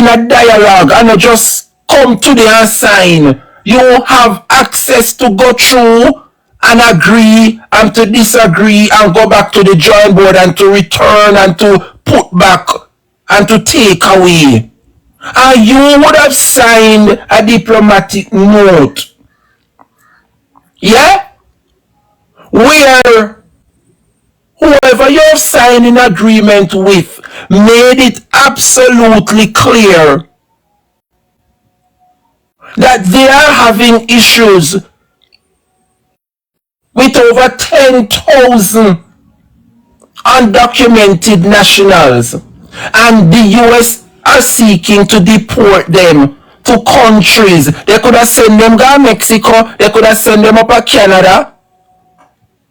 in a dialogue and not just come to the and sign. You have access to go through and agree and to disagree and go back to the drawing board and to return and to put back and to take away. And you would have signed a diplomatic note. Yeah? Where whoever you're signing agreement with made it absolutely clear that they are having issues with over 10,000 undocumented nationals, and the US are seeking to deport them to countries. They could have sent them to Mexico, they could have sent them up to Canada,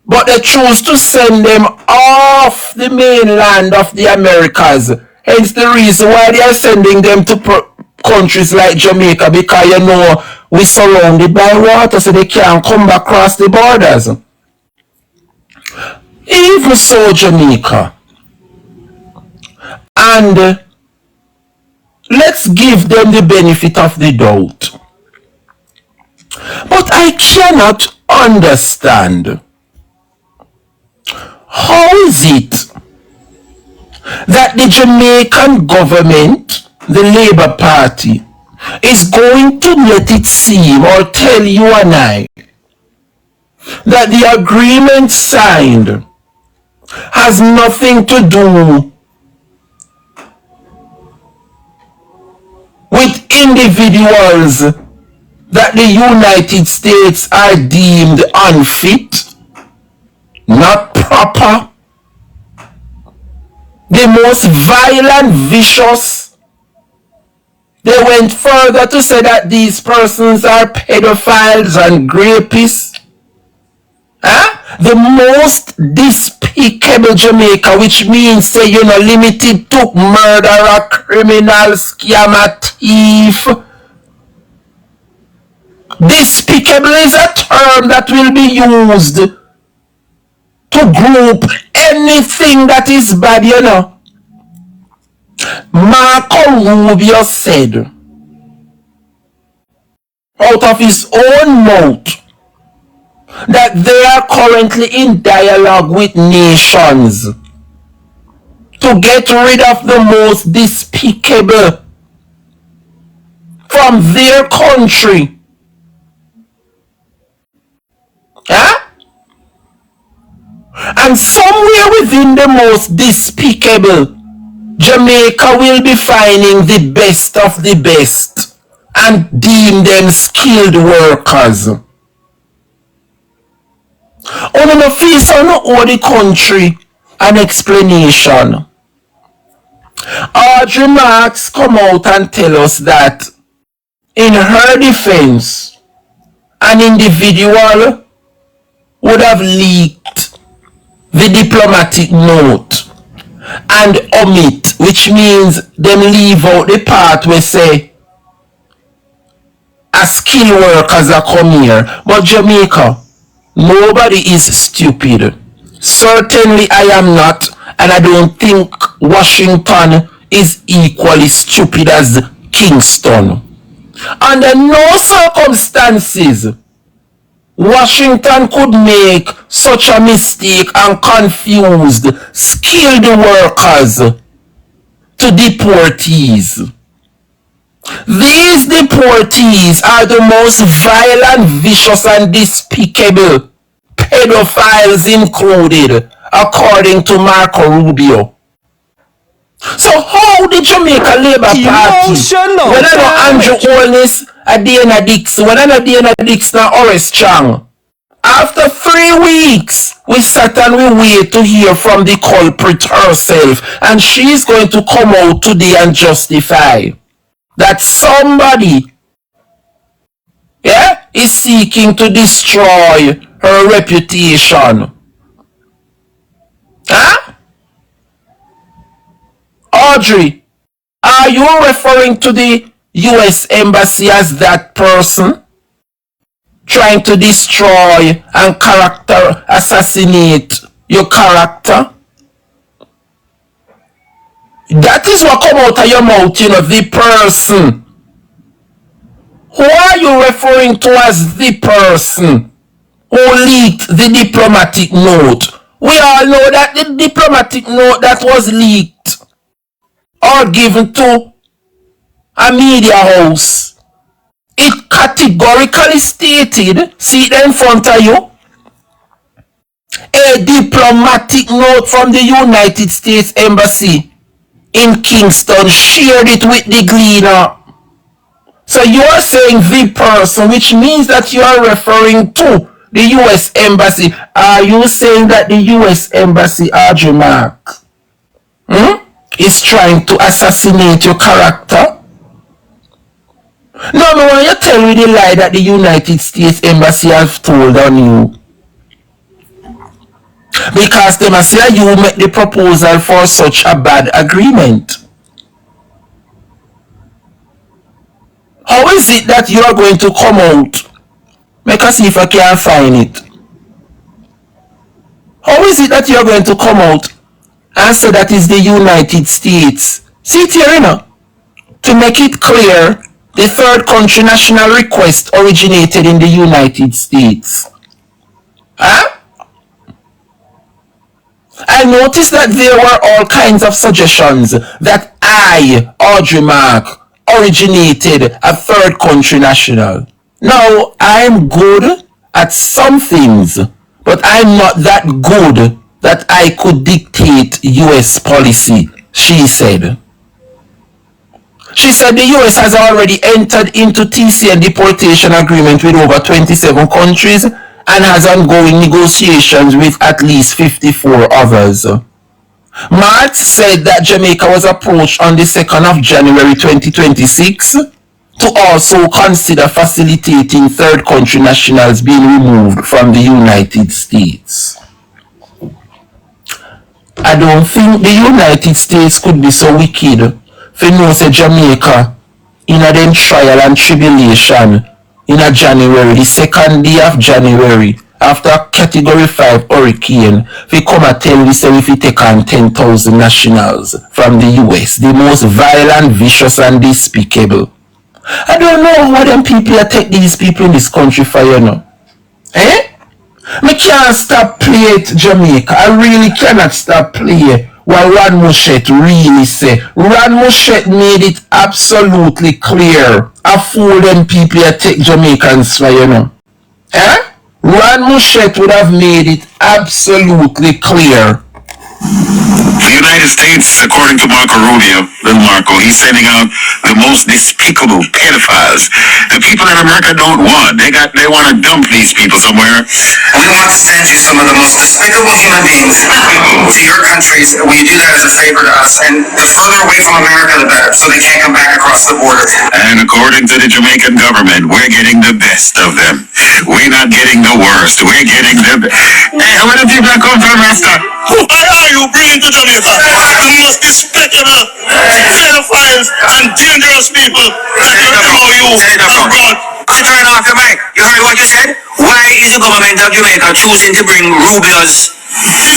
but they choose to send them off the mainland of the Americas. Hence the reason why they are sending them to countries like Jamaica, because you know we're surrounded by water, so they can't come back across the borders. Even so, Jamaica. And let's give them the benefit of the doubt. But I cannot understand, how is it that the Jamaican government, the Labour Party, is going to let it seem or tell you and I that the agreement signed has nothing to do with individuals that the United States are deemed unfit, not proper, the most violent, vicious. They went further to say that these persons are pedophiles and rapists. The most despicable Jamaica, which means say, you know, limited to murderer, criminal, scammer, thief. Despicable is a term that will be used to group anything that is bad, you know. Marco Rubio said out of his own mouth that they are currently in dialogue with nations to get rid of the most despicable from their country. And somewhere within the most despicable, Jamaica will be finding the best of the best and deem them skilled workers. On the face on all the country, an explanation. Audrey Marks come out and tell us that in her defense, an individual would have leaked the diplomatic note and omit, which means them leave out the part where say a skilled workers are come here. But Jamaica, nobody is stupid. Certainly I am not, and I don't think Washington is equally stupid as Kingston. Under no circumstances Washington could make such a mistake and confuse skilled workers to deportees. These deportees are the most violent, vicious, and despicable, pedophiles included, according to Marco Rubio. So how the Jamaica Labour Party, when I know Andrew Holness, Adina Dixon, when I know Adina Dixon and Horace Chang, after 3 weeks, we sat and we wait to hear from the culprit herself, and she's going to come out today and justify that somebody is seeking to destroy her reputation. Audrey, are you referring to the US Embassy as that person trying to destroy and character assassinate your character? That is what come out of your mouth, you know, the person. Who are you referring to as the person who leaked the diplomatic note? We all know that the diplomatic note that was leaked or given to a media house, it categorically stated, see it in front of you, a diplomatic note from the United States Embassy in Kingston shared it with the Gleaner. So you are saying the person, which means that you are referring to the U.S. Embassy. Are you saying that the U.S. Embassy, Audrey Mark, is trying to assassinate your character? No, me want you tell me the lie that the United States Embassy have told on you. Because they must say you make the proposal for such a bad agreement. How is it that you are going to come out? Make us see if I can find it. How is it that you are going to come out and say that is the United States? See it here, you know? To make it clear, the third country national request originated in the United States. Huh? I noticed that there were all kinds of suggestions that I, Audrey Mark, originated a third country national. Now, I'm good at some things, but I'm not that good that I could dictate US policy, she said. She said the US has already entered into TCN deportation agreement with over 27 countries and has ongoing negotiations with at least 54 others. Marks said that Jamaica was approached on the 2nd of January 2026 to also consider facilitating third country nationals being removed from the United States. I don't think the United States could be so wicked for no say Jamaica in a them trial and tribulation in a January, the 2nd day of January, after a category 5 hurricane, we come and tell we say if we take on 10,000 nationals from the US, the most violent, vicious and despicable. I don't know how them people take these people in this country for, you know. Eh? Me can't stop play it, Jamaica. I really cannot stop play what Ron Mouchette really say. Ron Mouchette made it absolutely clear. I fool them people that take Jamaicans for, you know. Eh? Ron Mouchette would have made it absolutely clear. The United States, according to Marco Rubio, little Marco, he's sending out the most despicable pedophiles. The people that America don't want. They want to dump these people somewhere. We want to send you some of the most despicable human beings to your countries. Will you do that as a favor to us? And the further away from America, the better, so they can't come back across the border. And according to the Jamaican government, we're getting the best of them. We're not getting the worst. We're getting the best. Hey, where the people that come from, Master? Who are you bringing to Jamaica? The most despicable, pedophiles, and dangerous people that you know you have got. I turn off your mic. You heard what you said? Why is the government of Jamaica choosing to bring Rubio's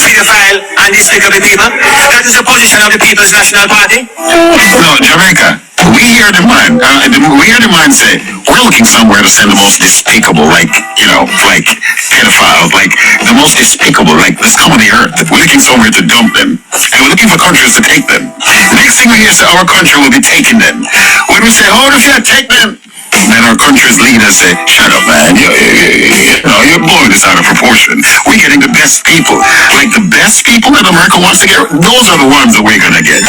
pedophile and despicable people? That is the position of the People's National Party? No, Jamaica. We hear the mind say, we're looking somewhere to send the most despicable, like, you know, like pedophiles, like the most despicable, like the scum of the earth. We're looking somewhere to dump them. And we're looking for countries to take them. The next thing we hear is our country will be taking them. When we say, hold on, take them, then our country's leaders say, shut up, man. You're blowing this out of proportion. We're getting the best people. Like the best people that America wants to get, those are the ones that we're going to get.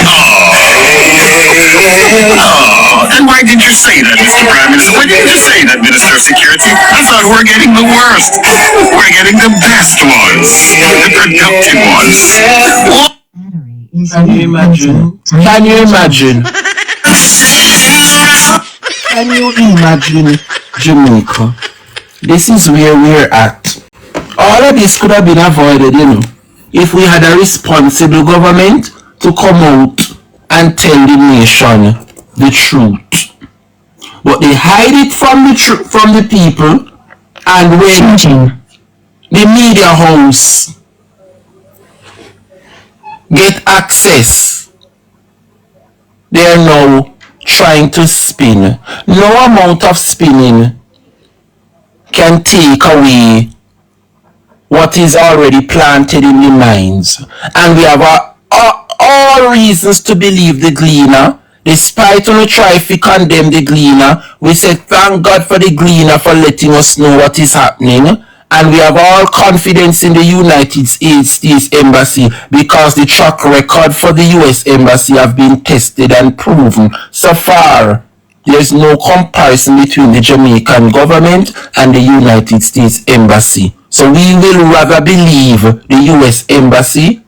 And why did you say that, Mr. Prime Minister? Why didn't you say that, Minister of Security? I thought we're getting the worst. We're getting the best ones. The productive ones. Can you imagine? Can you imagine? Can you imagine Jamaica? This is where we're at. All of this could have been avoided, you know, if we had a responsible government to come out and tell the nation the truth. But they hide it from the people, and when the media house get access they are now trying to spin. No amount of spinning can take away what is already planted in the minds. And we have all reasons to believe the gleaner. Despite when we try to condemn the gleaner, we say thank God for the gleaner for letting us know what is happening. And we have all confidence in the United States Embassy because the track record for the US Embassy have been tested and proven. So far, there is no comparison between the Jamaican government and the United States Embassy. So we will rather believe the US Embassy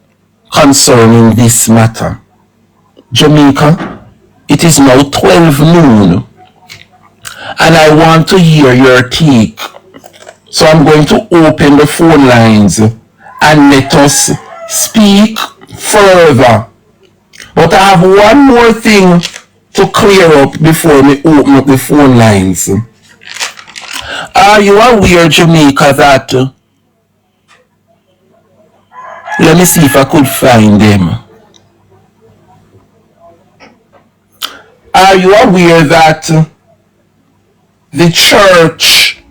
concerning this matter. Jamaica, it is now 12 noon and I want to hear your take. So I'm going to open the phone lines and let us speak further. But I have one more thing to clear up before we open up the phone lines. Are you aware, Jamaica, that... let me see if I could find them. Are you aware that the church,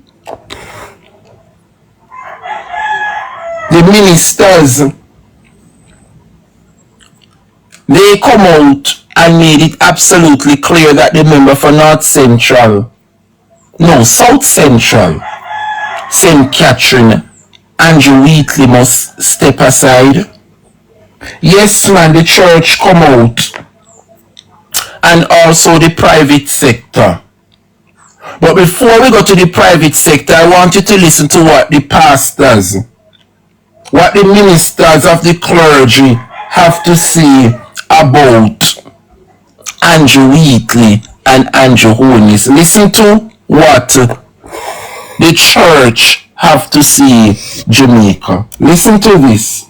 the ministers, they come out and made it absolutely clear that the member for South Central, St. Catherine, Andrew Wheatley must step aside? Yes, man, the church come out, and also the private sector. But before we go to the private sector, I want you to listen to what the pastors, what the ministers of the clergy have to say about Andrew Wheatley and Andrew Holness. Listen to what the church have to say, Jamaica. Listen to this.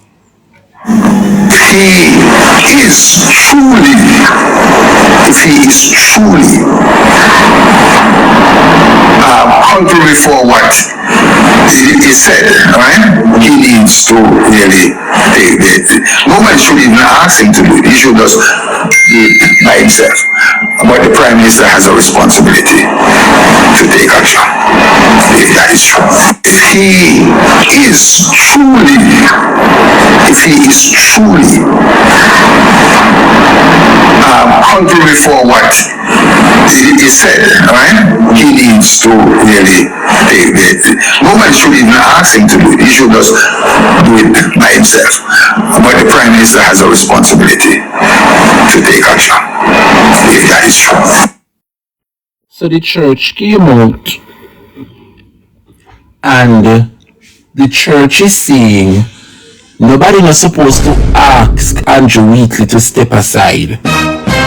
He is truly, if he is truly hungry for what is said, right? He needs to really, nobody should even ask him to do it. He should just do it by himself. But the Prime Minister has a responsibility to take action, if that is true. If he is truly hungry for what is said, right? He needs to really, nobody should even ask him to do it. He should just do it by himself. But the Prime Minister has a responsibility to take action, if that is true. So the church came out and the church is saying nobody was supposed to ask Andrew Wheatley to step aside,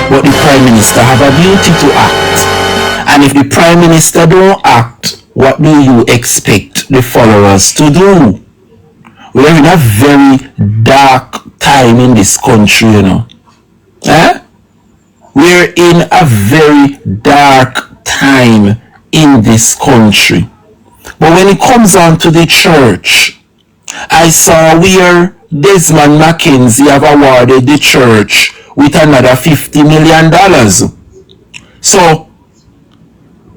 but the Prime Minister have a duty to act. And if the Prime Minister don't act, what do you expect the followers to do? We're in a very dark time in this country, you know. We're in a very dark time in this country. But when it comes on to the church, I saw where Desmond Mackenzie have awarded the church with another $50 million. So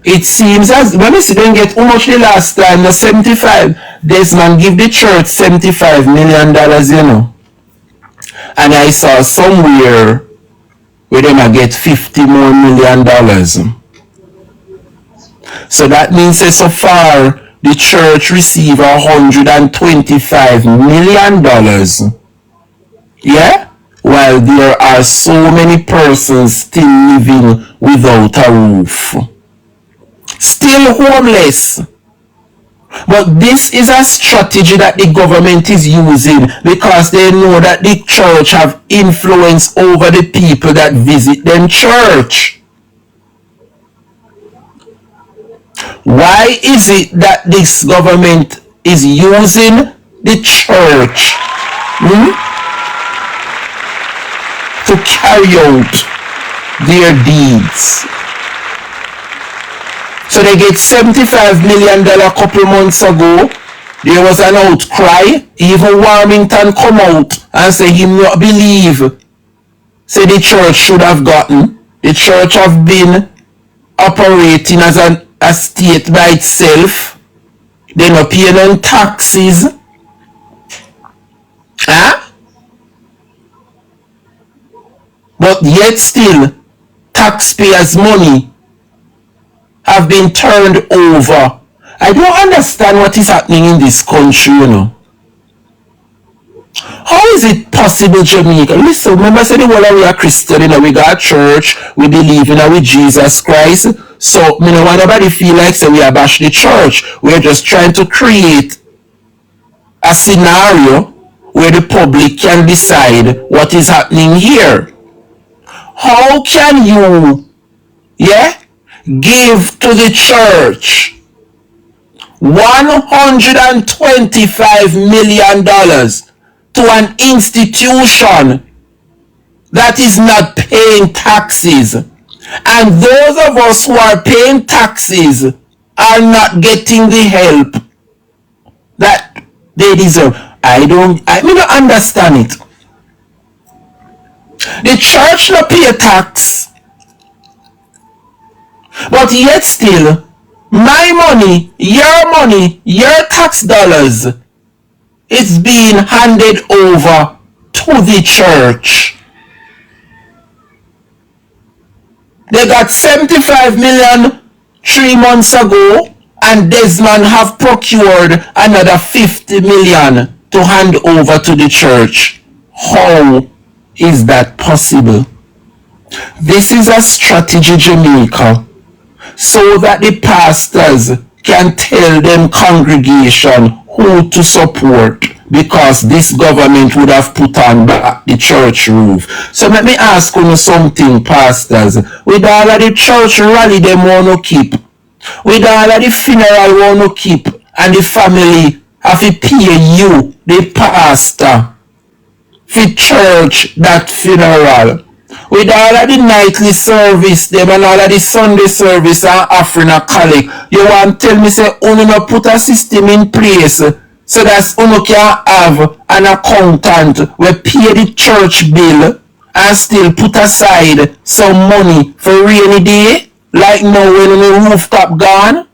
it seems as when you see them get how much the last time, the 75, Desmond give the church $75 million, you know. And I saw somewhere where they might get $50 more million. So that means that so far the church received $125 million. Yeah? While there are so many persons still living without a roof. Still homeless. But this is a strategy that the government is using because they know that the church have influence over the people that visit them church. Why is it that this government is using the church to carry out their deeds? So they get $75 million a couple months ago. There was an outcry. Even Warmington come out and say he not believe. Say the church should have gotten. The church have been operating as a state by itself. They no pay no taxes. Huh? But yet still, taxpayers' money have been turned over. I don't understand what is happening in this country, you know. How is it possible, Jamaica? Listen, remember I said the world we are Christian, you know, we got church, we believe in with Jesus Christ. So, you know, when nobody feel like say we are bash the church, we're just trying to create a scenario where the public can decide what is happening here. How can you, give to the church $125 million to an institution that is not paying taxes, and those of us who are paying taxes are not getting the help that they deserve? I don't understand it. The church no pay tax, but yet still, my money, your tax dollars, it's being handed over to the church. They got 75 million 3 months ago, and Desmond have procured another 50 million to hand over to the church. How is that possible? This is a strategy, Jamaica, so that the pastors can tell them congregation who to support, because this government would have put on back the church roof. So let me ask you something, pastors. With all of the church rally them want to keep, with all of the funeral want to keep, and the family have to pay you, the pastor, for church that funeral, with all of the nightly service them and all of the Sunday service and offering a collect, you want to tell me say uno no put a system in place so that uno can have an accountant where pay the church bill and still put aside some money for rainy day, like now when the rooftop gone?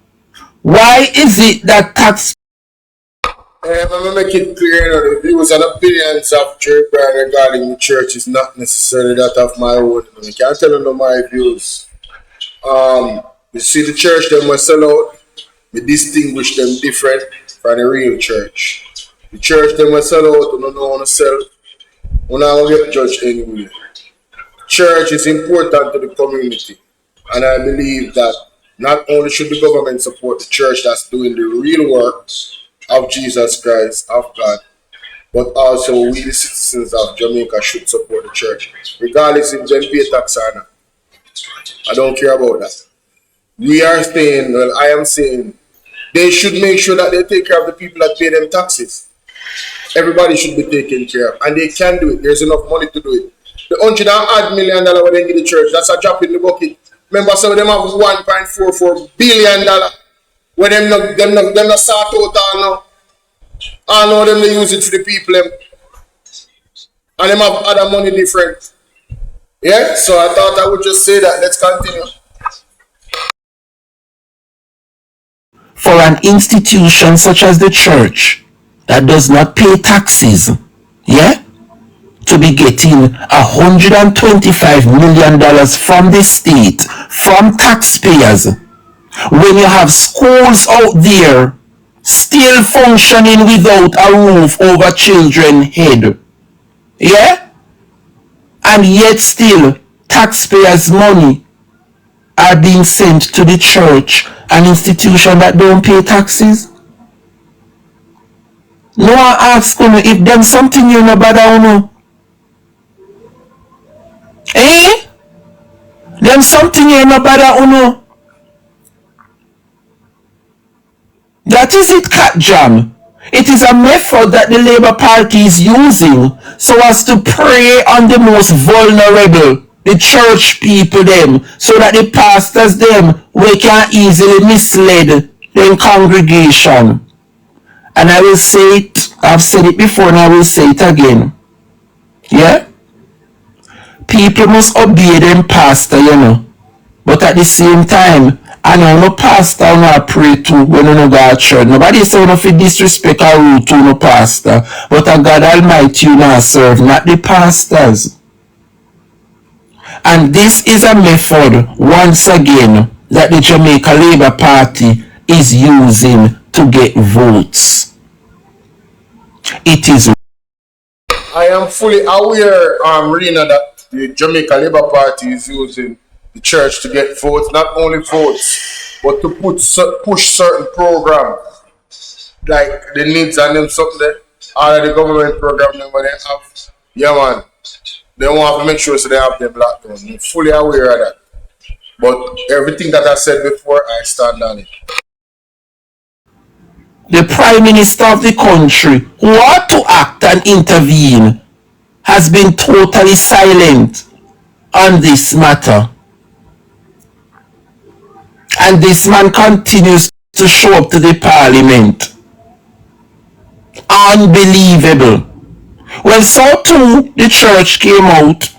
Why is it that tax? Let me make it clear, the views and opinions of Drebrian regarding the church is not necessarily that of my own. I can't tell you my views. You see the church, them will sell out. We distinguish them different from the real church. The church, them will sell out, you don't know how to sell. We're not going to get judged anyway. Church is important to the community. And I believe that not only should the government support the church that's doing the real work of Jesus Christ, of God, but also we the citizens of Jamaica should support the church, regardless if they pay tax or not. I don't care about that. We are saying, well, I am saying, they should make sure that they take care of the people that pay them taxes. Everybody should be taken care of, and they can do it. There's enough money to do it. The $100 million what they give the church, that's a drop in the bucket. Remember, some of them have $1.44 billion. Where them not sort out all now. All know them they use it for the people them. And them have other money different. Yeah? So I thought I would just say that. Let's continue. For an institution such as the church that does not pay taxes, to be getting $125 million from the state, from taxpayers, when you have schools out there still functioning without a roof over children's head, and yet still taxpayers' money are being sent to the church, an institution that don't pay taxes. No one asks you if them something you know bother you know. Them something you know bother you know. That is it, Cat Jam. It is a method that the Labour Party is using so as to prey on the most vulnerable, the church people them, so that the pastors them we can easily mislead their congregation. And I will say it, I've said it before and I will say it again. people must obey them pastor, you know. But at the same time, I know no pastor I pray to when you no go to church. Nobody say you no fit disrespect or rude to no pastor. But a God Almighty you not serve, not the pastors. And this is a method, once again, that the Jamaica Labour Party is using to get votes. It is. I am fully aware, Rena, that the Jamaica Labour Party is using the church to get votes, not only votes, but to push certain programs, like the needs and them something there, all of the government program them they have. Yeah, man. They want to make sure so they have them locked down. I'm fully aware of that. But everything that I said before, I stand on it. The Prime Minister of the country, who ought to act and intervene, has been totally silent on this matter. And this man continues to show up to the Parliament. Unbelievable. Well, so too, the church came out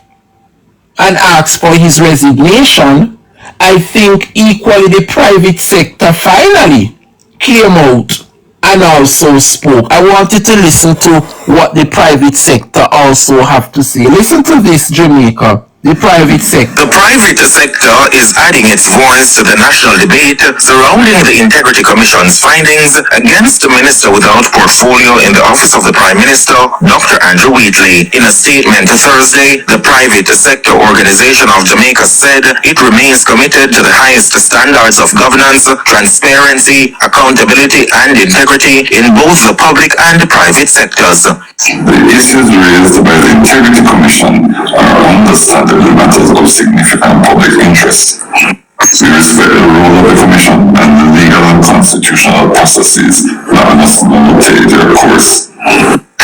and asked for his resignation. I think equally the private sector finally came out and also spoke. I wanted to listen to what the private sector also have to say. Listen to this, Jamaica. The private sector. The private sector is adding its voice to the national debate surrounding the Integrity Commission's findings against the minister without portfolio in the office of the Prime Minister, Dr. Andrew Wheatley. In a statement Thursday, the private sector organization of Jamaica said it remains committed to the highest standards of governance, transparency, accountability, and integrity in both the public and the private sectors. The issues raised by the Integrity Commission are understandably matters of significant public interest. We respect the role of the Commission and the legal and constitutional processes that must now take their course,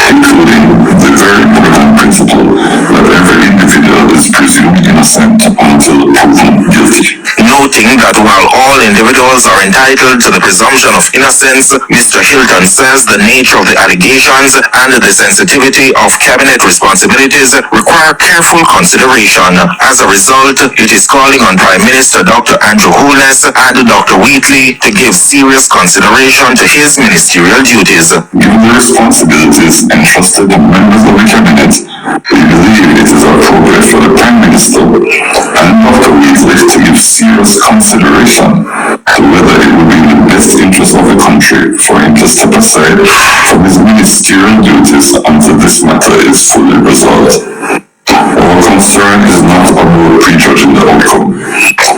including the very important principle that every individual is presumed innocent until proven guilty. Noting that while all individuals are entitled to the presumption of innocence, Mr. Hilton says the nature of the allegations and the sensitivity of cabinet responsibilities require careful consideration. As a result, it is calling on Prime Minister Dr. Andrew Holness and Dr. Wheatley to give serious consideration to his ministerial duties. Given the responsibilities entrusted to members of the cabinet, we believe it is appropriate for the Prime Minister and Dr. Wheatley to give serious consideration to whether it would be in the best interest of the country for him to step aside from his ministerial duties until this matter is fully resolved. Our concern is not about prejudging the outcome,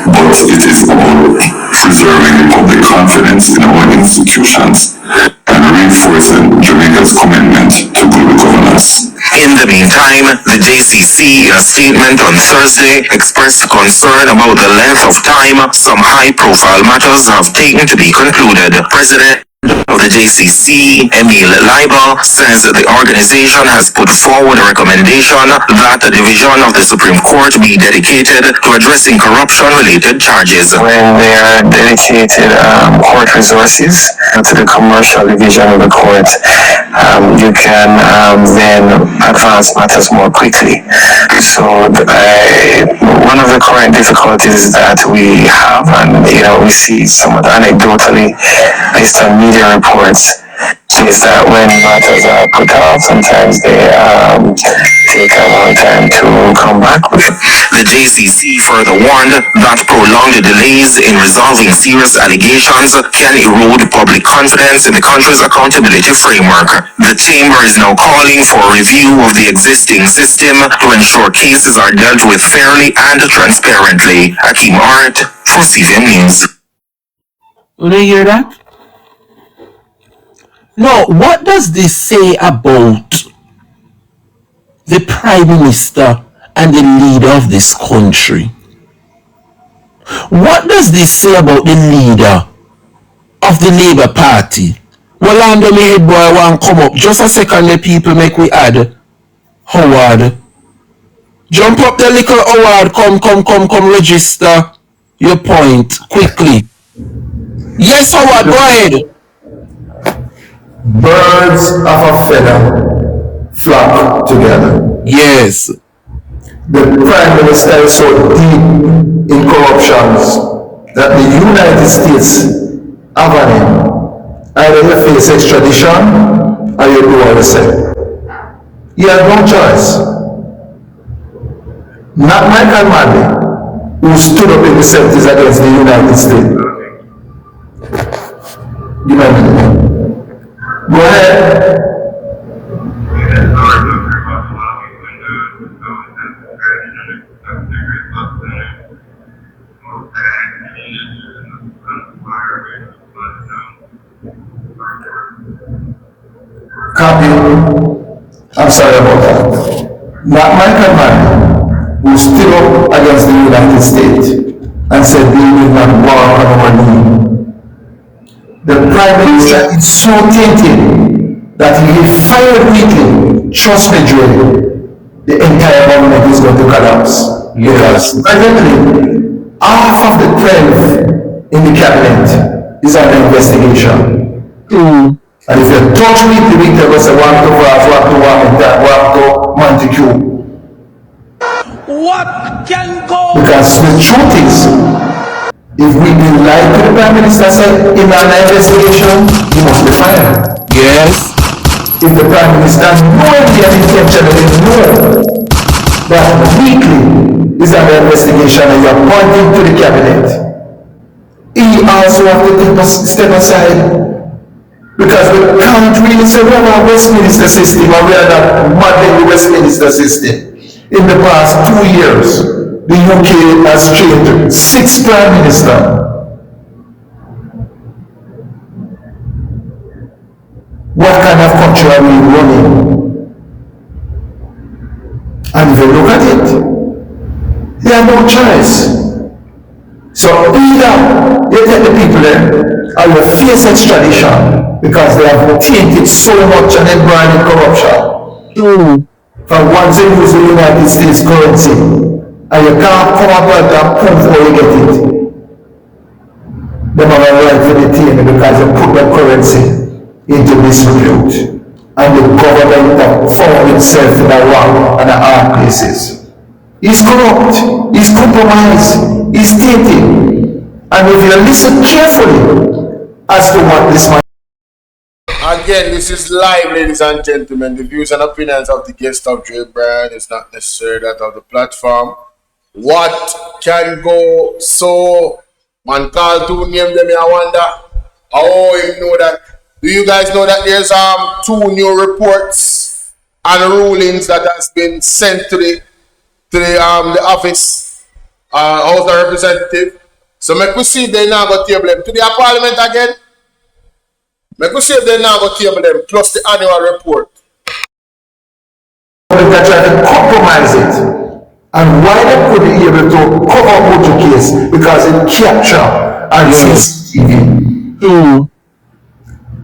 but it is about preserving public confidence in our institutions and reinforcing Jamaica's commitment to good governance. In the meantime, the JCC, in a statement on Thursday, expressed concern about the length of time some high-profile matters have taken to be concluded. President of the JCC, Emil Leiber, says the organization has put forward a recommendation that the division of the Supreme Court be dedicated to addressing corruption-related charges. When they are dedicated court resources to the commercial division of the court, you can then advance matters more quickly. So one of the current difficulties that we have, and we see somewhat anecdotally based on media reports, is that when matters are put off, sometimes they take a long time to come back with. The JCC further warned that prolonged delays in resolving serious allegations can erode public confidence in the country's accountability framework. The chamber is now calling for a review of the existing system to ensure cases are dealt with fairly and transparently. Hakeem Art for CVM News. Will you hear that? Now, what does this say about the Prime Minister and the leader of this country? What does this say about the leader of the Labour Party? Well, under me head boy want come up. Just a second, the people make we add Howard. Jump up the little Howard. Come, register your point quickly. Yes, Howard, go ahead. Birds of a feather flock together. Yes. The Prime Minister is so deep in corruptions that the United States have on him. Either you face extradition or you do what they say. He had no choice. Not Michael Manley, who stood up in the 70s against the United States. You might be. Go ahead. Copy. I'm sorry about that. Not Michael Manley, who stood up against the United States and said we will not war on our knee. The Prime Minister is so tainted that if he fired weekly, trust me, Joey, the entire government is going to collapse. Yes. Because presently, half of the 12 in the cabinet is under investigation. And if you touch me, the victim will say, walk to Vaz, walk to Warrington, walk to Montague. What can go? Because the truth is, if we didn't lie to the Prime Minister said in an investigation, he must be fired. Yes. If the Prime Minister knowingly and intentionally know that weekly is under investigation and you are pointing to the cabinet, he also has to step aside. Because we can't really say we have a Westminster system or we are not modeling the Westminster system. In the past 2 years, the UK has changed 6 Prime Ministers. What kind of country are we running? And if you look at it, they have no choice. So either you take the people there or you face extradition because they have tainted so much and embroiled in corruption. From once they use the United States currency and you can't come up with and prove how you get it. They have a right for the team because they put the currency into disrepute. And the government have found itself in the wrong and the hard places. He's corrupt, he's compromised, he's tainted. And if you listen carefully as to what this man. Again, this is live, ladies and gentlemen. The views and opinions of the guest of Drebrian is not necessarily that of the platform. What can go so? Man call to name them, I wonder. How him know that? Do you guys know that there's 2 new reports and rulings that has been sent to the office, House of Representative? So make we see if they now go table them to the Parliament again. Make we see if they now go table them plus the annual report. They try to compromise it. And why they couldn't be able to cover up the case? Because it capture and CCTV.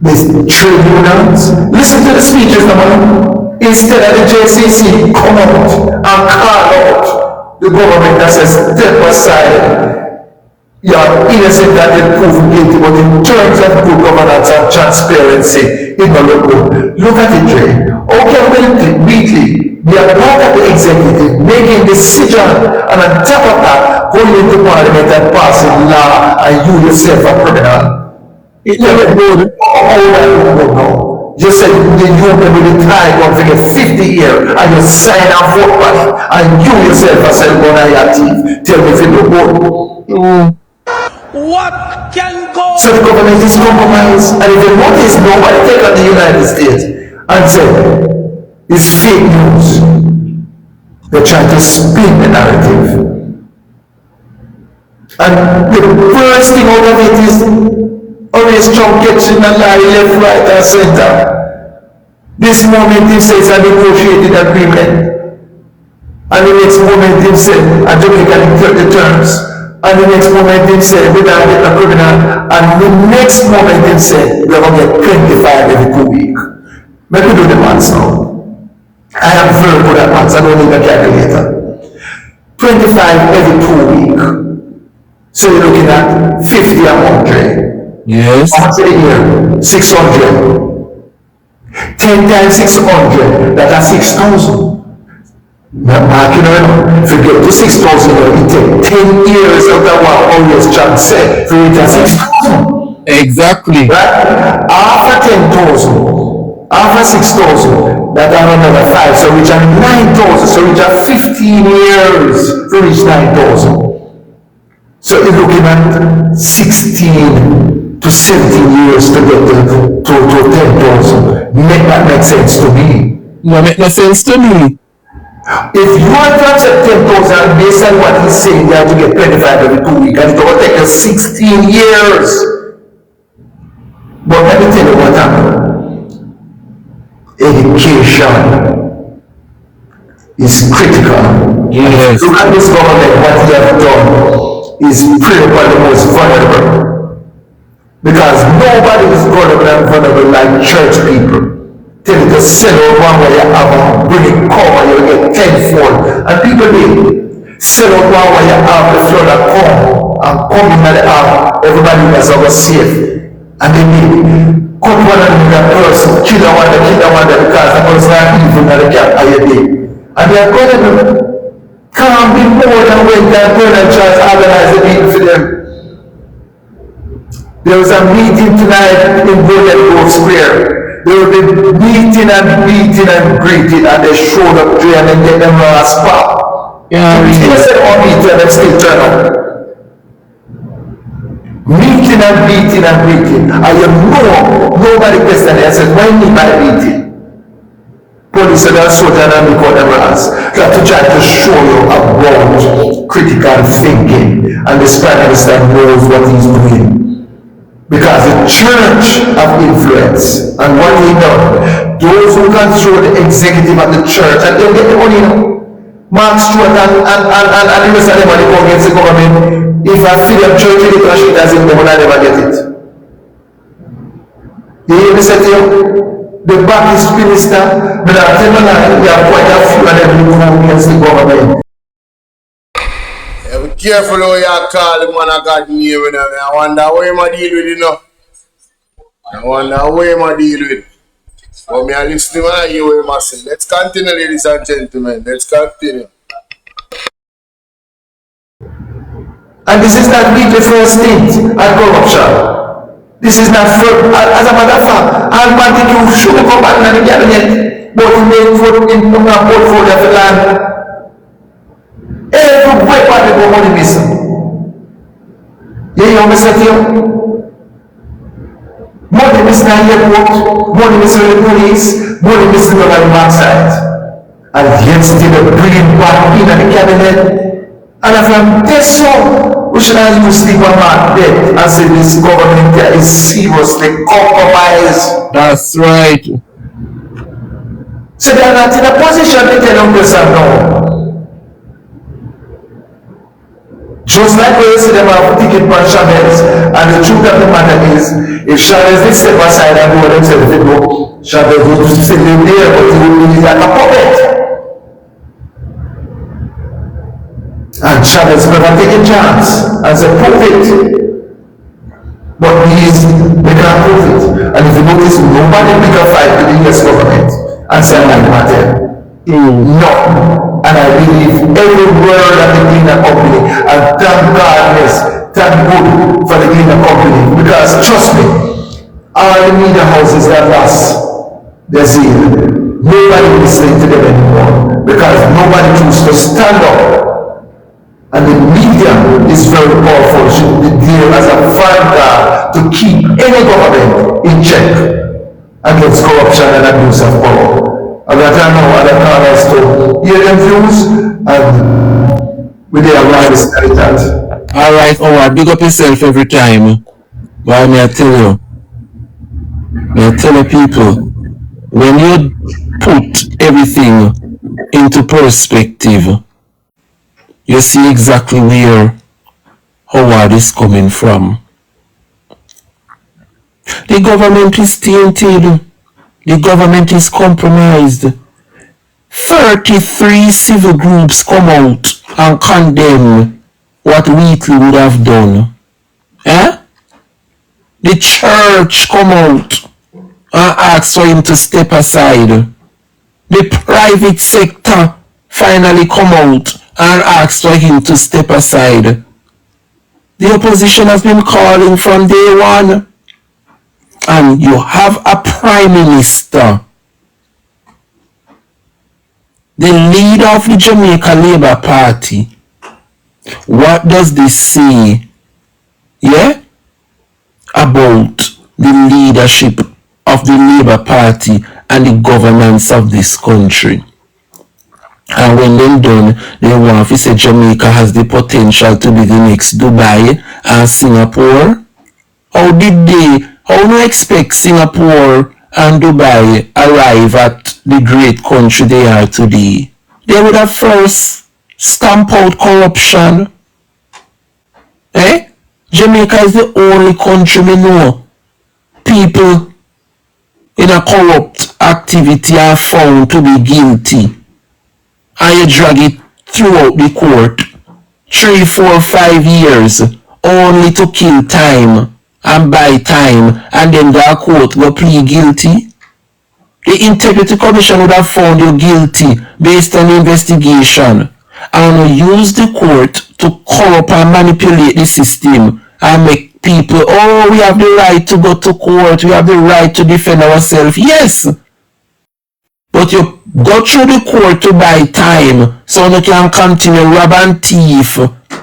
These trade unions, listen to the speeches now. Instead of the JCC come out and call out the government that says step aside. You are innocent that they prove guilty, but in terms of good governance and transparency, it will look good. Look at it, Dre. Okay, weekly, we are part of the executive making decision, and on top of that, going into Parliament and passing law, and you yourself a criminal. It never good. Oh, you said the union will retire going to get 50 years, and you sign a vote back, and you yourself are saying, "Go on your teeth." Tell me if you look good. What can go? So the government is compromised, and if you notice, nobody take on the United States and say it's fake news. They're trying to spin the narrative. And the first thing out of it is always Trump gets in a lie left, right, and center. This moment he says a negotiated agreement, and the next moment he said a Jamaican the terms. And the next moment he said, we don't get a criminal. And the next moment he said, we're going to get 25 every 2 weeks. Let me do the maths now. I am very good at maths, I don't need a calculator. 25 every 2 weeks. So you're looking at 50 and 100. Yes. How much a year? 600. 10 times 600, that's 6,000. Now, Mark, forget the 6,000, it takes 10 years of that one, always John said, for it to 6,000. Exactly. Right? After 10,000, after 6,000, that are another 5, so which are 9,000, so which are 15 years to reach 9,000. So you're looking at 16 to 17 years to get to 10,000. That makes sense to me. No, make no sense to me. If you are to accept 10,000 based on what he's saying, you have to get 25 every 2 weeks, and it will take us 16 years. But let me tell you what happened. Education is critical. Yes. Look at this government, what he has done is pretty much the most vulnerable. Because nobody is vulnerable and vulnerable like church people. Tell you to sell out one way you have and bring it come and you get tenfold. And people did. Sell out one way you have the flood that come in the arm, everybody was over safe. And then they cut one another person, kill one because the person are evil and they can't hire them. And they are going to can't be more than when they turn and try to organize the meeting for them. There was a meeting tonight in Grove Square. They will be meeting and greeting, and they showed up there and then get them last spot. Yeah, they said all meeting and they still turn up. Meeting and greeting. And you know, nobody questioned it and says, why need my meeting? Police and soldiers and they call them last. That to try to show you about critical thinking, and the Prime Minister knows what he's doing. Because the church have influence, and what he done, those who control the executive of the church, and they'll get the money, Mark Stewart and the rest of them go against the government. If I feel a church leadership as in, they will never get it. You hear me say to you? The Baptist minister, but I tell you now, they are quite a few of them who go against the government. Be careful how you call the man of God name. I wonder how him a deal with it now. I wonder how him a deal with it. But me a listen when I hear what him a say. Let's continue, ladies and gentlemen. Let's continue. And this is not really the first thing at corruption. This is not first, as a matter of fact, I'll continue to show come back in the cabinet, but he made for in the portfolio of the land. Every weapon they go money missing. You hear me say to you? Money missing on the airport, money missing on the police, money missing on the backside. And yet still they bring it back in the cabinet. And if I'm this so, we should not use sleep on my bed and say this government there is seriously compromised. That's right. So they are not in a position to tell them this and no. Just like we see them have ticket for Chavez, and the truth of the matter is, if Chavez did step aside and do what himself, if it go, Chavez would sit in there, but he would be like a puppet. And Chavez never take a chance and say, prove it. But they can't prove it. And if you notice, nobody pick a fight with the US government and say, like matter. No. And I believe every word of the cleaner company, and thank God, yes, thank good for the cleaner company, because trust me, all the media houses that lost their zeal, nobody listening to them anymore, because nobody chooses to stand up. And the media is very powerful, should be there as a vanguard to keep any government in check against corruption and abuse of power. And I don't know other corners to hear them views, and we did around this that. Alright, Howard, big up yourself every time. But may I tell you people, when you put everything into perspective, you see exactly where Howard is coming from. The government is tainted. The government is compromised. 33 civil groups come out and condemn what Wheatley would have done. The church come out and ask for him to step aside. The private sector finally come out and ask for him to step aside. The opposition has been calling from day one. And you have a prime minister, the leader of the Jamaica Labour Party. What does this say? Yeah? About the leadership of the Labour Party and the governance of this country. And when they're done, they want to say Jamaica has the potential to be the next Dubai and Singapore. How do you expect Singapore and Dubai arrive at the great country they are today? They would have first stamped out corruption. Jamaica is the only country we know people in a corrupt activity are found to be guilty. And you drag it throughout the court 3, 4, 5 years only to kill time and buy time, and then the court will plead guilty. The Integrity Commission would have found you guilty based on the investigation and use the court to corrupt and manipulate the system and make people, oh, we have the right to go to court, we have the right to defend ourselves. Yes, but you go through the court to buy time so you can continue rob and thief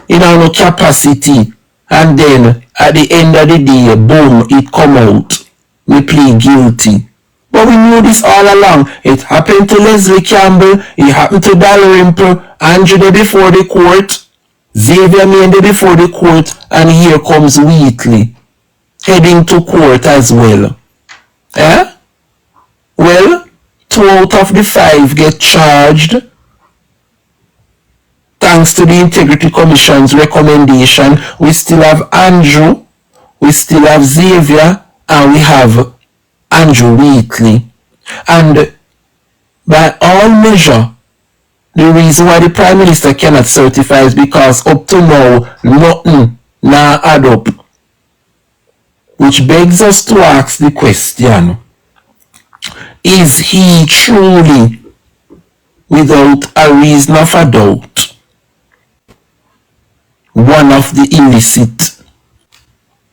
in our capacity, and then at the end of the day, boom, it come out. We plead guilty. But we knew this all along. It happened to Leslie Campbell, it happened to Dalrymple, Andrew there before the court, Xavier Main there before the court, and here comes Wheatley heading to court as well. Well, 2 out of the 5 get charged thanks to the Integrity Commission's recommendation. We still have Andrew, we still have Xavier, and we have Andrew Wheatley. And by all measure, the reason why the Prime Minister cannot certify is because up to now, nothing now add up. Which begs us to ask the question, is he truly, without a reason of a doubt, one of the illicit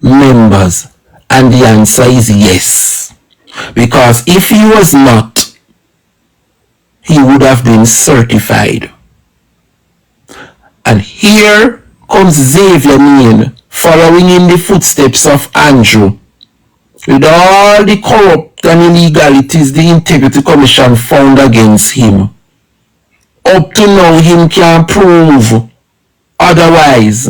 members? And the answer is yes. Because if he was not, he would have been certified. And here comes Xavier Main, following in the footsteps of Andrew. With all the corrupt and illegalities the Integrity Commission found against him. Up to now, him can't prove otherwise.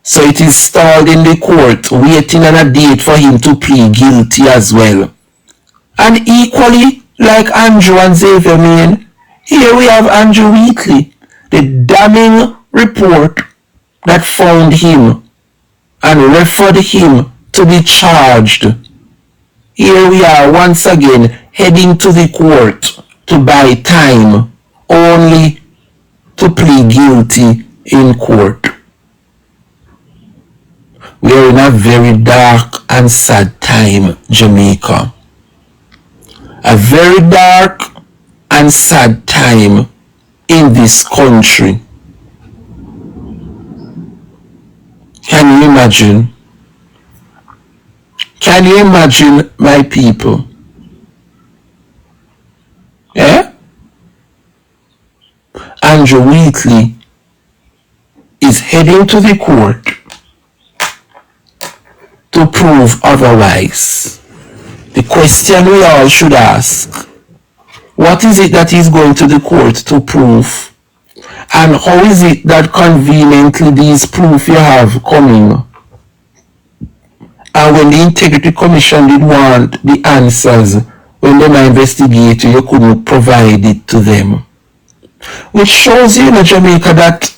So it is stalled in the court, waiting on a date for him to plead guilty as well. And equally, like Andrew and Xavier Main, here we have Andrew Wheatley, the damning report that found him and referred him to be charged. Here we are once again heading to the court to buy time, only to plead guilty in court. We are in a very dark and sad time, Jamaica. A very dark and sad time in this country. Can you imagine? Can you imagine, my people? Andrew Wheatley is heading to the court to prove otherwise. The question we all should ask, what is it that he's going to the court to prove? And how is it that conveniently these proof you have coming? And when the Integrity Commission did want the answers, when they were investigating, you couldn't provide it to them. Which shows you, Jamaica, that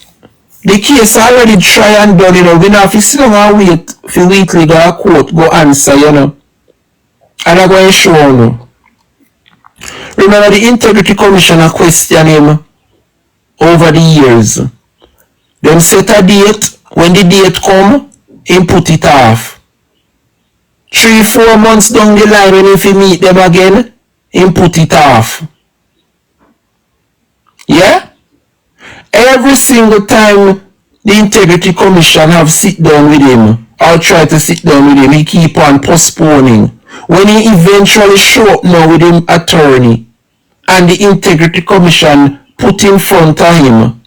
the case already try and done, we now have to sit down and wait for Wheatley go to court, go answer, And I'm going to show you. Remember the Integrity Commission questioned him over the years. Them set a date, when the date come, him put it off. 3-4 months down the line, when if he meet them again, him put it off. Yeah? Every single time the Integrity Commission have sit down with him or try to sit down with him, he keep on postponing. When he eventually show up now with him attorney and the Integrity Commission put in front of him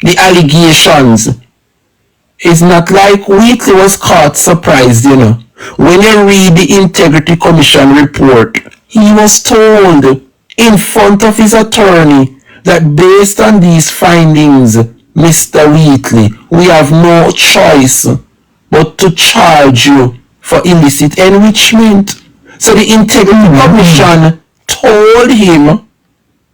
the allegations, it's not like Wheatley was caught surprised, you know. When you read the Integrity Commission report, he was told in front of his attorney that based on these findings, Mr. Wheatley, we have no choice but to charge you for illicit enrichment. So the Integrity Commission told him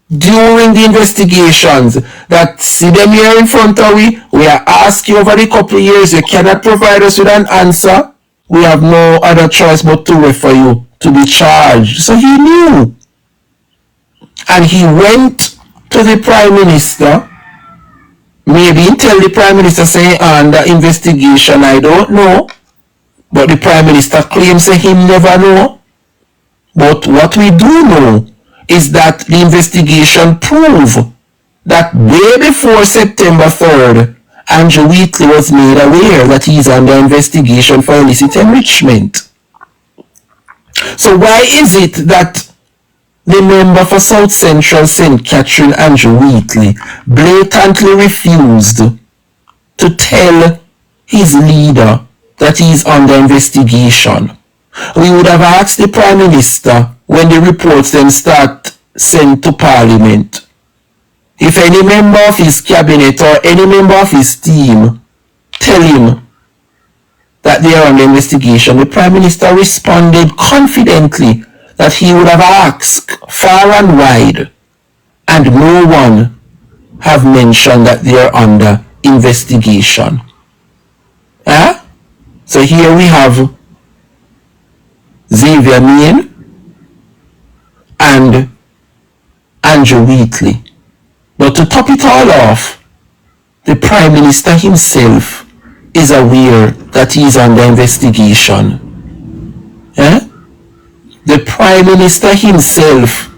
during the investigations that see them here in front of we are asking over the couple of years, you cannot provide us with an answer, we have no other choice but to refer you to be charged. So he knew. And he went to the Prime Minister, maybe tell the Prime Minister saying under investigation, I don't know. But the Prime Minister claims that he never know. But what we do know is that the investigation proved that way before September 3rd, Andrew Wheatley was made aware that he is under investigation for illicit enrichment. So why is it that the member for South Central St. Catherine, Andrew Wheatley, blatantly refused to tell his leader that he is under investigation? We would have asked the Prime Minister when the reports then start sent to Parliament, if any member of his cabinet or any member of his team tell him that they are under investigation, the Prime Minister responded confidently that he would have asked far and wide, and no one have mentioned that they are under investigation. So here we have Xavier Main and Andrew Wheatley. But to top it all off, the Prime Minister himself is aware that he is under investigation. The Prime Minister himself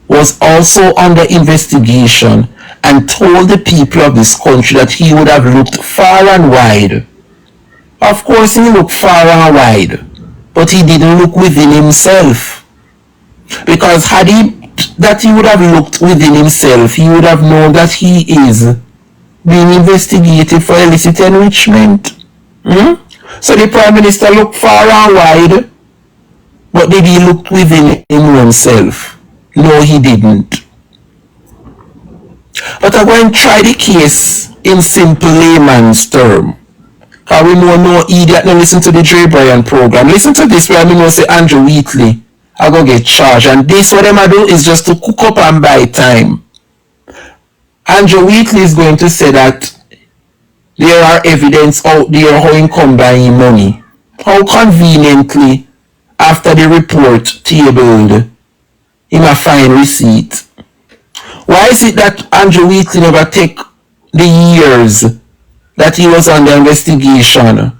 was also under investigation and told the people of this country that he would have looked far and wide. Of course he looked far and wide, but he didn't look within himself. Because had he would have looked within himself, he would have known that he is being investigated for illicit enrichment. So the Prime Minister looked far and wide, but did he look within himself? No, he didn't. But I'm going to try the case in simple layman's term. Because we know no idiot no listen to the Drebrian program. Listen to this where I know say Andrew Wheatley I go get charged. And this what them I do is just to cook up and buy time. Andrew Wheatley is going to say that there are evidence out there how he come by him money. How conveniently after the report tabled him a fine receipt. Why is it that Andrew Wheatley never take the years that he was under investigation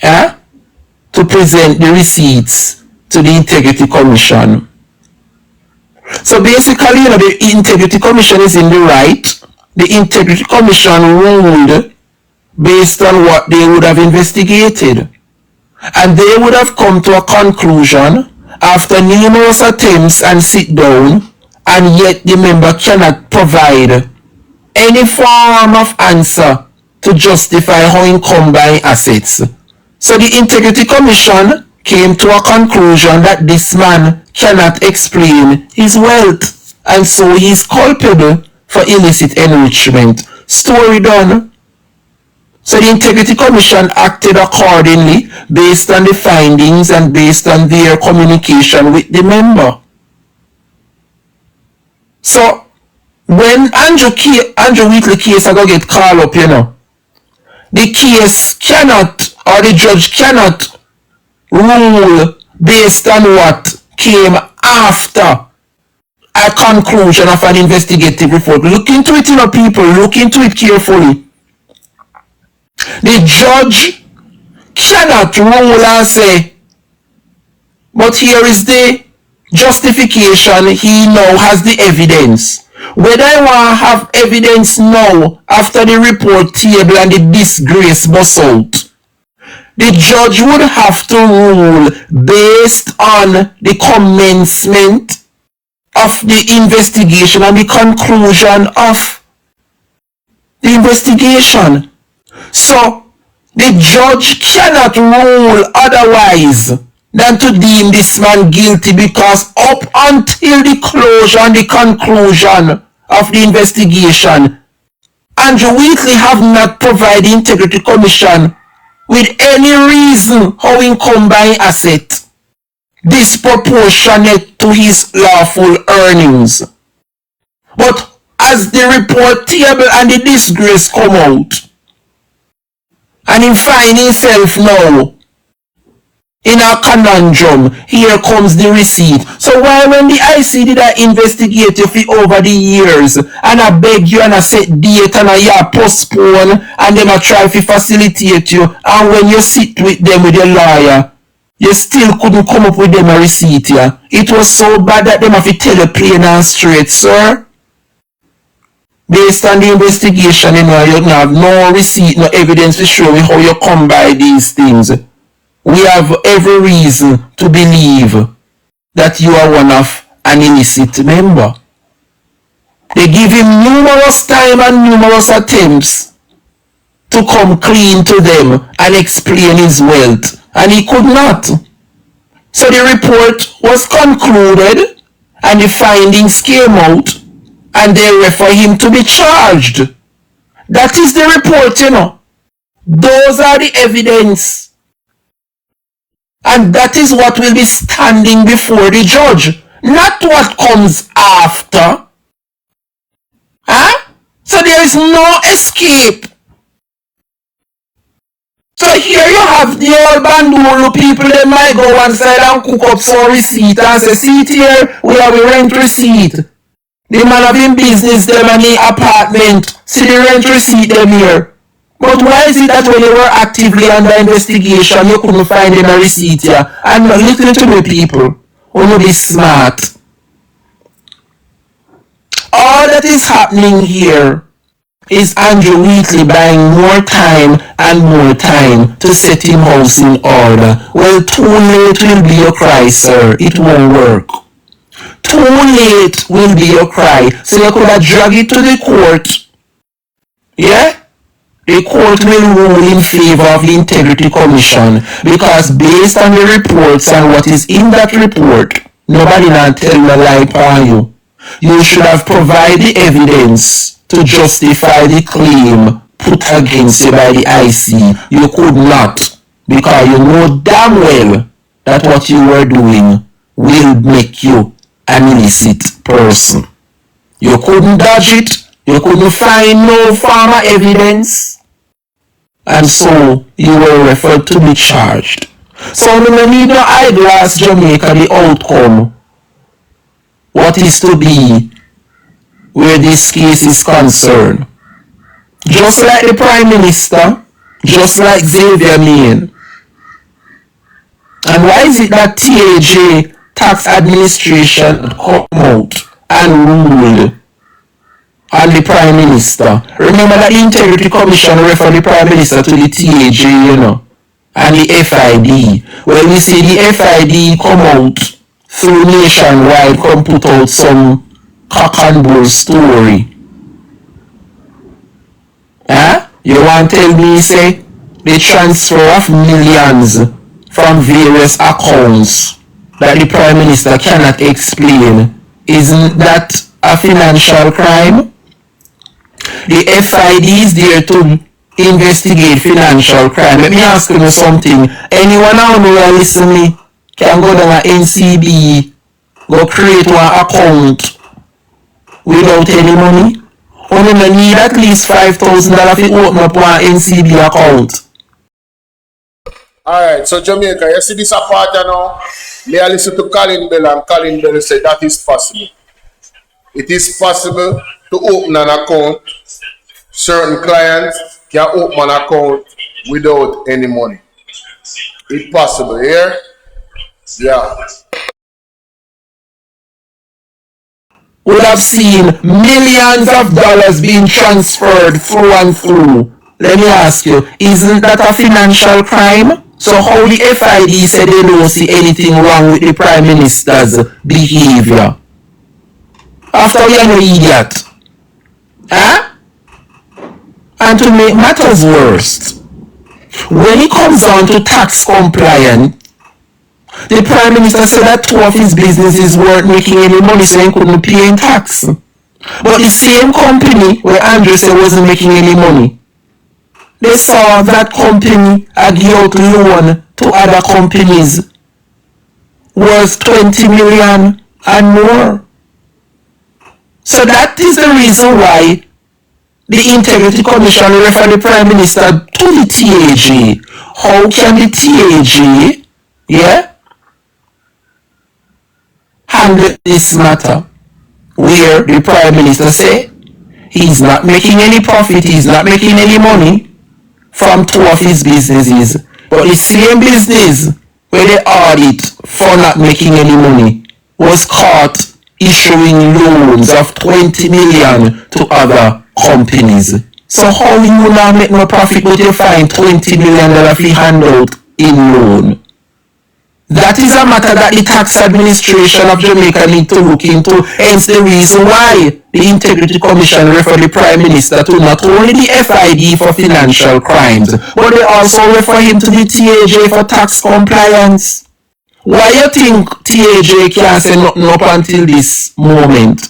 to present the receipts to the Integrity Commission? So basically, the Integrity Commission is in the right. The Integrity Commission ruled based on what they would have investigated. And they would have come to a conclusion after numerous attempts and sit down, and yet the member cannot provide any form of answer to justify how he come by assets. So the Integrity Commission came to a conclusion that this man cannot explain his wealth, and so he is culpable for illicit enrichment. Story done. So the Integrity Commission acted accordingly based on the findings and based on their communication with the member. So when Andrew Wheatley case I go get called up, the case cannot, or the judge cannot rule based on what came after a conclusion of an investigative report. Look into it, people. Look into it carefully. The judge cannot rule and say, but here is the justification, he now has the evidence. Whether I want to have evidence now after the report table and the disgrace bust out, the judge would have to rule based on the commencement of the investigation and the conclusion of the investigation. So the judge cannot rule otherwise than to deem this man guilty, because up until the closure and the conclusion of the investigation, Andrew Wheatley have not provided the Integrity Commission with any reason how he come by asset disproportionate to his lawful earnings. But as the report table and the disgrace come out, and he find himself now in a conundrum, here comes the receipt. So why when the IC did I investigate you for over the years, and I beg you and I set date and I postpone, and them I try to facilitate you, and when you sit with them with your lawyer, you still couldn't come up with them a receipt here. It was so bad that them have to tell you plain and straight, sir. Based on the investigation, you have no receipt, no evidence to show me how you come by these things. We have every reason to believe that you are one of an illicit member. They give him numerous time and numerous attempts to come clean to them and explain his wealth, and he could not. So the report was concluded and the findings came out, and they refer him to be charged. That is the report, you know. Those are the evidence. And that is what will be standing before the judge, not what comes after. Huh? So there is no escape. So here you have the old Bandulu people, they might go one side and cook up some receipt and say, see it here, we have a rent receipt. The man having business them and the apartment, see the rent receipt them here. But why is it that when you were actively under investigation, you couldn't find them a receipt here? And listen to me, people, only be smart. All that is happening here is Andrew Wheatley buying more time and more time to set him house in order. Well, too late will be your cry, sir. It won't work. Too late will be your cry. So you could have dragged it to the court. Yeah? The court will rule in favor of the Integrity Commission, because based on the reports and what is in that report, nobody can tell no lie upon you. You should have provided the evidence to justify the claim put against you by the IC. You could not, because you know damn well that what you were doing will make you an illicit person. You couldn't dodge it. You couldn't find no former evidence. And so you were referred to be charged. So we need no eyeglass Jamaica the outcome. What is to be where this case is concerned. Just like the Prime Minister, just like Xavier Main. And why is it that TAJ Tax Administration come out and ruled on the Prime Minister? Remember that the Integrity Commission referred the Prime Minister to the TAJ, you know, and the FID. Well, we see the FID come out through Nationwide, come put out some cock and bull story. Huh? You want to tell me, say, the transfer of millions from various accounts that the Prime Minister cannot explain, isn't that a financial crime? The FID is there to investigate financial crime. Let me ask you something. Anyone out there listening can go down to NCB, go create one account without any money? Only need at least $5,000 to open up one NCB account. Alright, so Jamaica, you see this apart now? May I listen to Colin Bell, and Colin Bell say that is possible. It is possible to open an account. Certain clients can open an account without any money. It's possible, yeah? would have seen millions of dollars being transferred through and through. Let me ask you, isn't that a financial crime? So how the FID said they don't see anything wrong with the Prime Minister's behavior? After we are an idiot. Huh? And to make matters worse, when it comes down to tax compliance, the Prime Minister said that two of his businesses weren't making any money, so he couldn't pay in tax. But the same company where Andrew said wasn't making any money, they saw that company give out loan to other companies worth 20 million and more. So that is the reason why the Integrity Commission referred the Prime Minister to the TAG. How can the TAG, handle this matter where the Prime Minister say he's not making any profit, he's not making any money from two of his businesses, but the same business where they audit for not making any money was caught issuing loans of 20 million to other companies. So how you not make no profit but you find $20 million free handout in loan? That is a matter that the tax administration of Jamaica need to look into. Hence the reason why the Integrity Commission referred the Prime Minister to not only the FID for financial crimes, but they also refer him to the TAJ for tax compliance. Why you think TAJ can't say nothing up until this moment?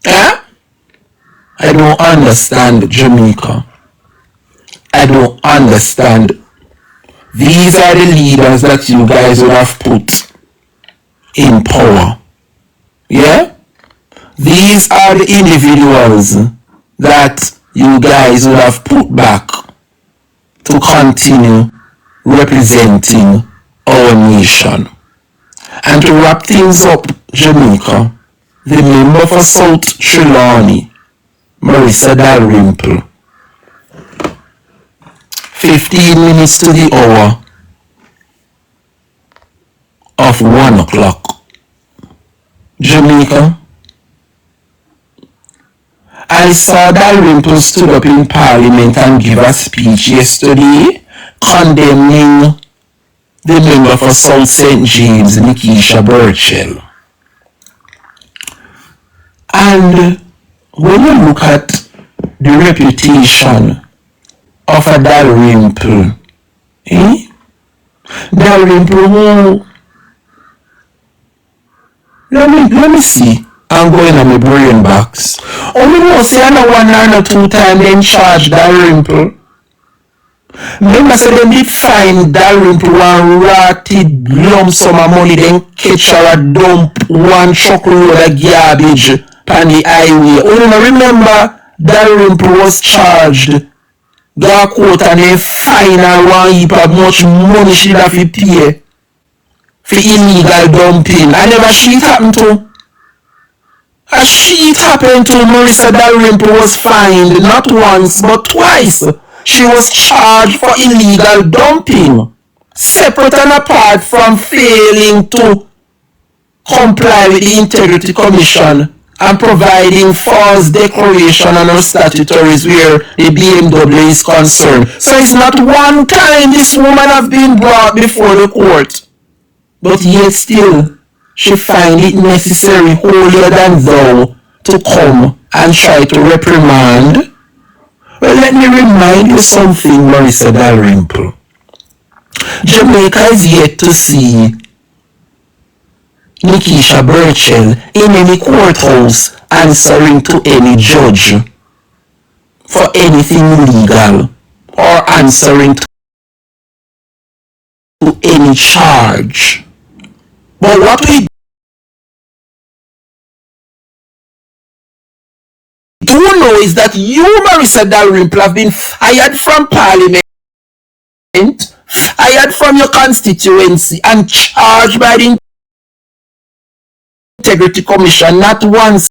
I don't understand Jamaica. I don't understand. These are the leaders that you guys would have put in power. Yeah? These are the individuals that you guys would have put back to continue representing our nation. And to wrap things up, Jamaica, the member for South Trelawney, Marissa Dalrymple, 15 minutes to the hour of 1 o'clock. Jamaica, I saw Dalrymple stood up in Parliament and give a speech yesterday condemning the member for South St. James, Nikisha Burchell. And when you look at the reputation of a Dalrymple, Dalrymple who, let me see, I'm going on my brain box. Only know say I know one or two times then charge Dalrymple. Remember say them did find Dalrymple one rotted lump sum of money, then catch her a dump one truckload of garbage on the highway. Only remember Dalrymple was charged, got court and then fine her one heap of much money she have to pay for illegal dumping. I never shit happened to. A shit happened to Marissa Dalrymple was fined not once but twice. She was charged for illegal dumping, separate and apart from failing to comply with the Integrity Commission and providing false declaration on her statutories where the BMW is concerned. So it's not one time this woman has been brought before the court, but yet still she find it necessary, holier than thou, to come and try to reprimand. Well, let me remind you something, Marissa Dalrymple. Jamaica is yet to see Nikisha Burchell in any courthouse answering to any judge for anything illegal or answering to any charge. But what we do know is that you, Marissa Dalrymple, have been fired from Parliament, fired from your constituency, and charged by the Integrity Commission not once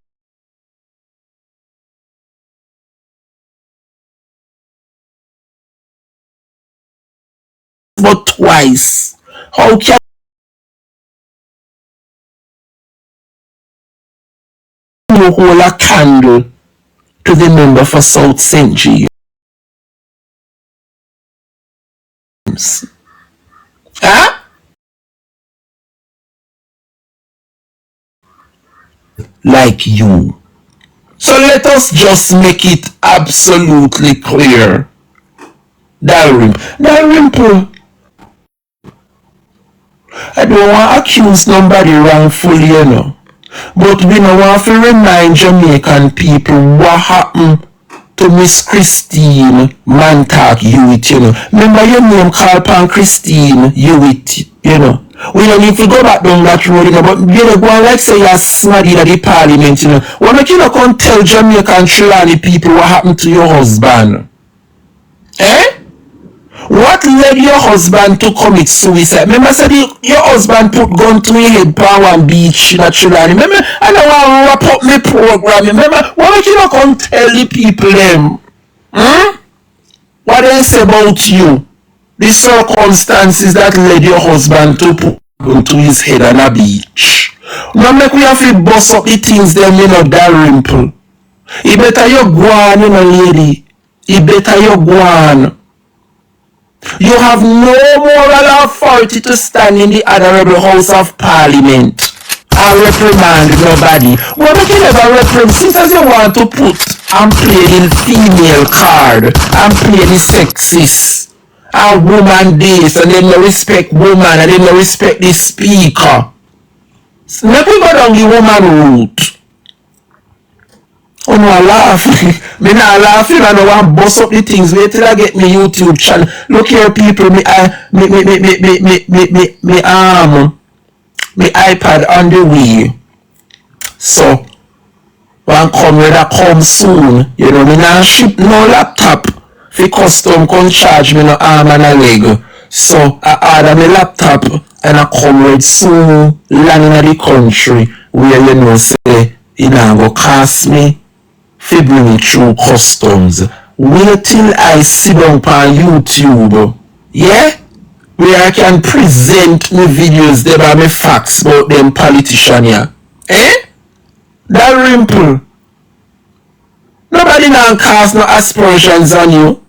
but twice. How can you hold a candle to the member for South St. James? Huh? Like you. So let us just make it absolutely clear. Dalrymple, I don't want to accuse nobody wrongfully, you know. But we don't want to remind Jamaican people what happened to Miss Christine Mantak Hewitt, you know. Remember your name called upon Christine Hewitt, you know. We don't need to go back down that road, you know, but you know, go on like say you're smarty at the parliament, you know. Why don't you not come tell Jamaican Trinidad people what happened to your husband? Eh? What led your husband to commit suicide? Remember, I said your husband put gun to his head on one beach in Trinidad. Remember, I don't want to wrap up my program. Remember, why don't you not come tell the people them? What they say about you? The circumstances that led your husband to put gun to his head on a beach. Now make we have to bust up the things them, you know, Dalrymple. You better you go on, you know, lady. You better you go on. You have no moral authority to stand in the Honorable House of Parliament and reprimand nobody. Well, we can never reprimand. Since as you want to put and play the female card and play the sexist and woman this and then no respect woman and then no respect the speaker. So let me go down the woman route. Oh no, I laugh. Me not laughing. I don't want to bust up the things. Wait till I get me YouTube channel. Look here, people. Me iPad on the way. So, when come ready, come soon. You know, me not ship no laptop. For custom come charge me no arm and a leg. So, I order my laptop and I come ready soon. Land in the country where you know say you know go cost me. Fi bring it through customs. Wait till I sit down on YouTube, yeah? Where I can present my videos there by my facts about them politicians here. Eh? Dalrymple. Nobody now cast no aspersions on you.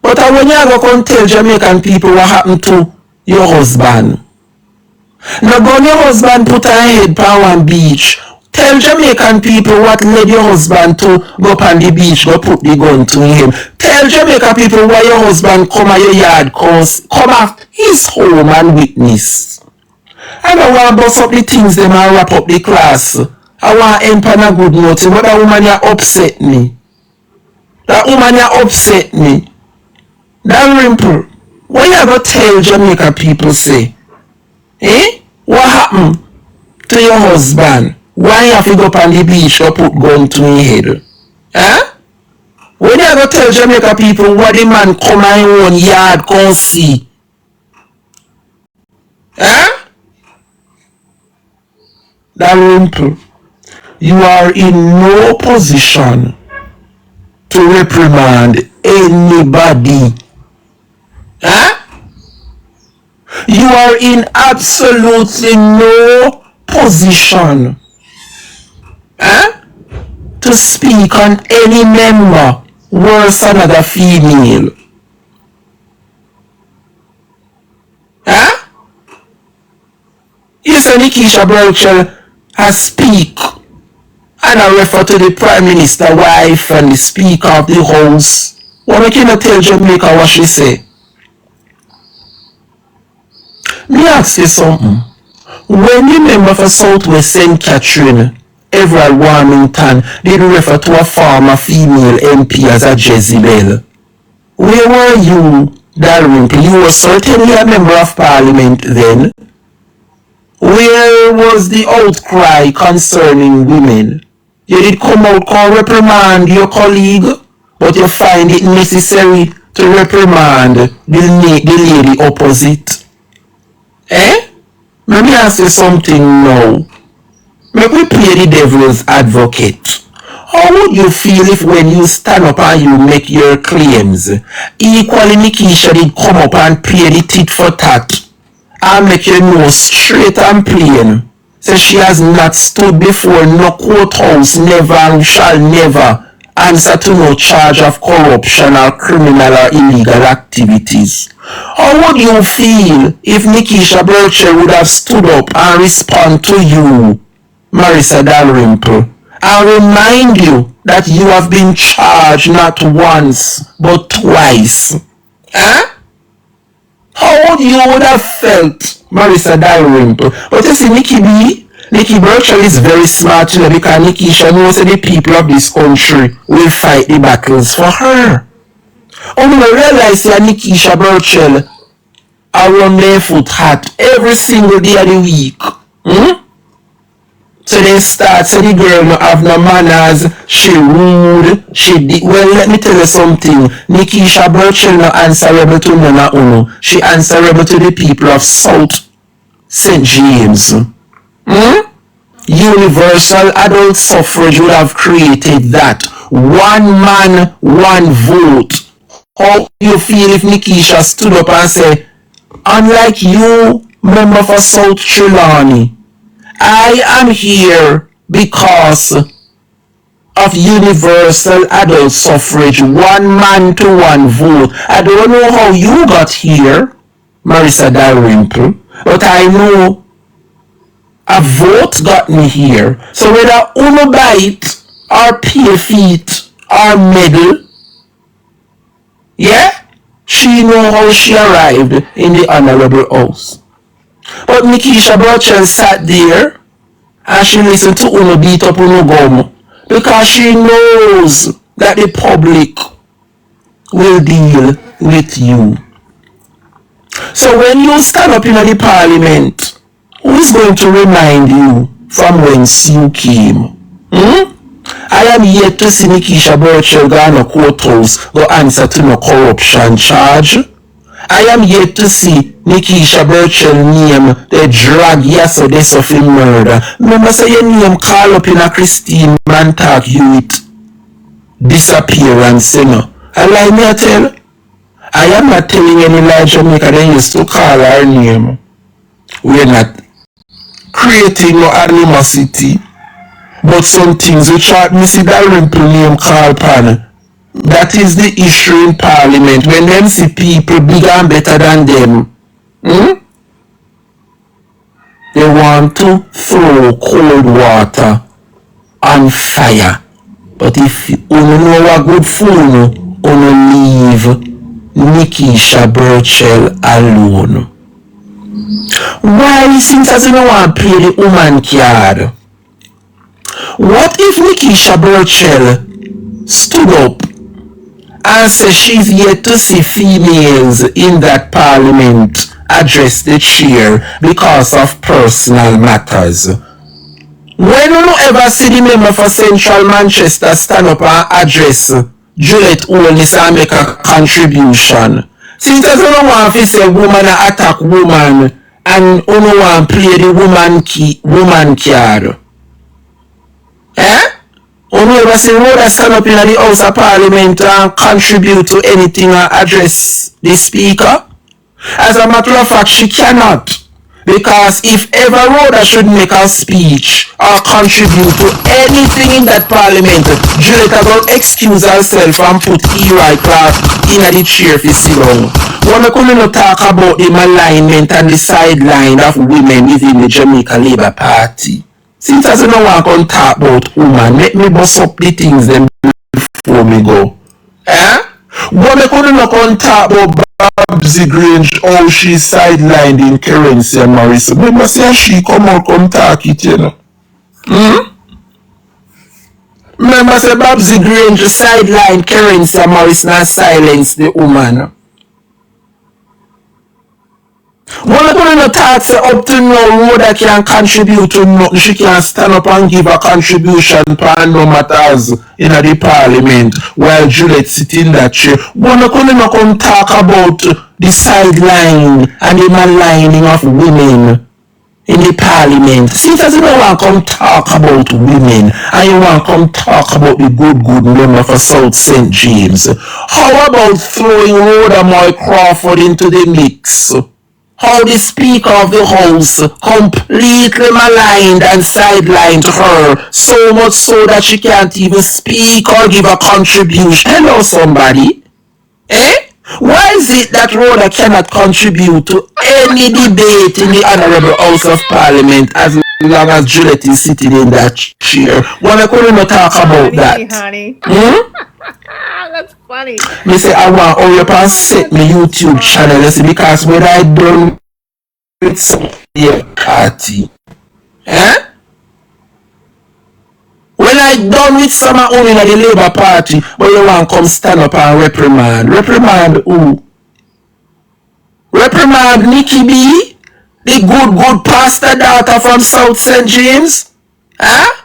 But when you go come tell Jamaican people what happened to your husband. Now go your husband put her head on one beach. Tell Jamaican people what led your husband to go up on the beach, go put the gun to him. Tell Jamaican people why your husband come at your yard, come at his home and witness. I don't want to bust up the things them and wrap up the class. I want to end on a good note, but that woman here upset me. That woman here upset me. Dalrymple, what you going to tell Jamaican people say? Eh? What happened to your husband? Why you have to go up on the beach or put gun to your head? Huh? When you go tell Jamaica people what the man come on your own yard come see? Huh? Dalrymple, you are in no position to reprimand anybody. Huh? You are in absolutely no position to speak on any member worse another female. You say Nikisha Bvrclips has speak and I refer to the Prime Minister wife and the Speaker of the House. What I cannot tell Jamaica what she say? Me ask you something. When the member for Southwest St. Catherine, Everald Warmington, did refer to a former female MP as a Jezebel, where were you, Dalrymple? You were certainly a member of Parliament then. Where was the outcry concerning women? You did come out call reprimand your colleague, but you find it necessary to reprimand the lady opposite. Eh? Let me ask you something now. Make we play the devil's advocate. How would you feel if when you stand up and you make your claims, equally Nikisha did come up and play the tit for tat and make your nose straight and plain So she has not stood before no courthouse, never and shall never answer to no charge of corruption or criminal or illegal activities. How would you feel if Nikisha Bvrclips would have stood up and respond to you, Marissa Dalrymple, and remind you that you have been charged not once but twice? Huh? How would you would have felt, Marissa Dalrymple? But you see, Nikki Bvrclips is very smart, you know, because Nikisha knows that the people of this country will fight the battles for her. Only realize that Nikisha Bvrclips are run barefoot hat every single day of the week. So they start, so the girl no have no manners, she rude, well, let me tell you something. Nikisha Bvrclips no answerable to none of uno. She answerable to the people of South St. James. Universal adult suffrage would have created that. One man, one vote. How you feel if Nikisha stood up and said, unlike you, member for South Trelawney, I am here because of universal adult suffrage, one man to one vote. I don't know how you got here, Marissa Dalrymple, but I know a vote got me here. So whether uno bite or pay feet or medal, yeah, she know how she arrived in the honorable house. But Nikisha Bvrclips sat there and she listened to uno beat up uno gum because she knows that the public will deal with you. So when you stand up in the parliament, who is going to remind you from whence you came? I am yet to see Nikisha Bvrclips go on a courthouse go answer to no corruption charge. I am yet to see Nikisha Bvrclips name they drag yesterday of him murder. Remember say your name call up in a Christine Mantak Hewitt disappearance, you know. And like me I tell, I am not telling any lie Jamaica they used to call her name. We're not creating no animosity, but some things which are Missy Dalrymple name call pan. That is the issue in Parliament. When them see people bigger and better than them, they want to throw cold water on fire. But if you know a good fool, you leave Nikisha Bvrclips alone. Why, since as you don't want to play the woman card? What if Nikisha Bvrclips stood up and said she's yet to see females in that parliament address the chair because of personal matters? When you ever see the member for Central Manchester stand up and address Juliet Holness and make a contribution? Since you don't want to say woman attack woman and you don't want to play the woman card. You ever see Rhoda stand up in the House of Parliament and contribute to anything or address the Speaker? As a matter of fact, she cannot. Because if ever Rhoda should make a speech or contribute to anything in that Parliament, Juliet will excuse herself and put Eli Clark in the chair for sit down. When we come to talk about the malignment and the sideline of women within the Jamaica Labour Party, since I don't want to talk about women, let me bust up the things them before me go. When we couldn't talk about Babsy Grange, how she sidelined in Currency and Morris. Remember say she come talk it, you know. Remember say Babsy Grange sidelined Currency and Morris and silence the woman. When we couldn't talk say up to now Rhoda can contribute to nothing, she can stand up and give a contribution for no matters in the Parliament while Juliet sit in that chair. When we couldn't come talk about the sideline and the maligning of women in the Parliament. Since you don't want to come talk about women and you want to come talk about the good member for South St. James, how about throwing Rhoda Moy Crawford into the mix? how the Speaker of the House completely maligned and sidelined her, so much so that she can't even speak or give a contribution. Hello, somebody. Eh? Why is it that Rhoda cannot contribute to any debate in the Honorable House of Parliament as long as Juliet is sitting in that chair? Well, I couldn't talk about that. Honey. That's funny. Me say I want hurry up and set my YouTube channel, you see, because when I done with some party, when I done with some of only in the Labour Party, but you want to come stand up and reprimand. Reprimand who? Reprimand Nikki B? The good pastor daughter from South St. James? Huh?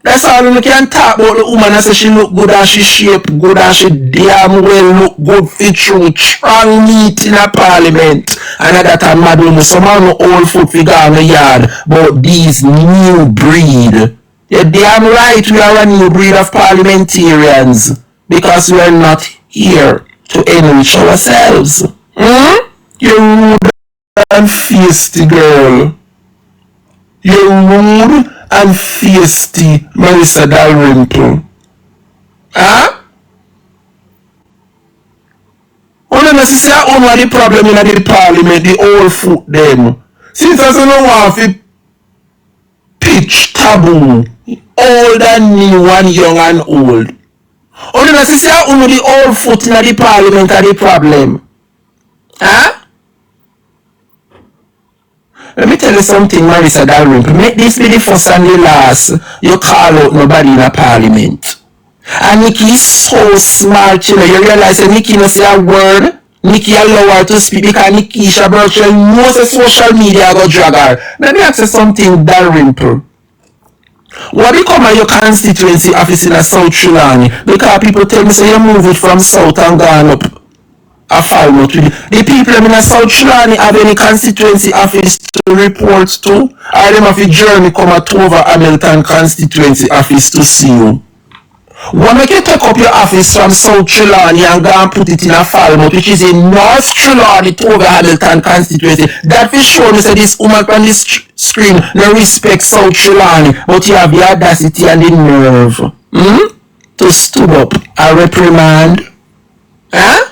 That's all we can talk about the woman. I say she look good and she shape good and she damn well look good for true strong meat in a parliament. And that a mad woman, some of the old foot figure on the yard, but these new breed. You're damn right, we are a new breed of parliamentarians because we are not here to enrich ourselves. You rude and feisty girl. You rude and feisty Marissa Dalrymple. Huh? Only say only the problem in the parliament, the old foot them. Since I don't want to pitch taboo, old and new and young and old. Only say only the old foot in the parliament are the problem. Huh? Let me tell you something, Marissa Dalrymple. Make this be the first and the last you call out nobody in a parliament. And Nikki is so smart, you know. You realize that Nikki no say a word. Nikki allow her to speak because Nikki Bvrclips knows the social media go drag her. Let me ask you something, Dalrymple. What become of your constituency office in a South Trelawney? Because people tell me say you move it from South and gone up a Falmouth. The people in a South Trelawney have any constituency office to report to? Or them have a journey come at over Hamilton constituency office to see you? Why make you take up your office from South Trelawney and go and put it in a Falmouth, which is in North Trelawney to over Hamilton constituency? That for sure me say this woman on this screen no respect South Trelawney, but you have the audacity and the nerve to stood up and reprimand. Huh?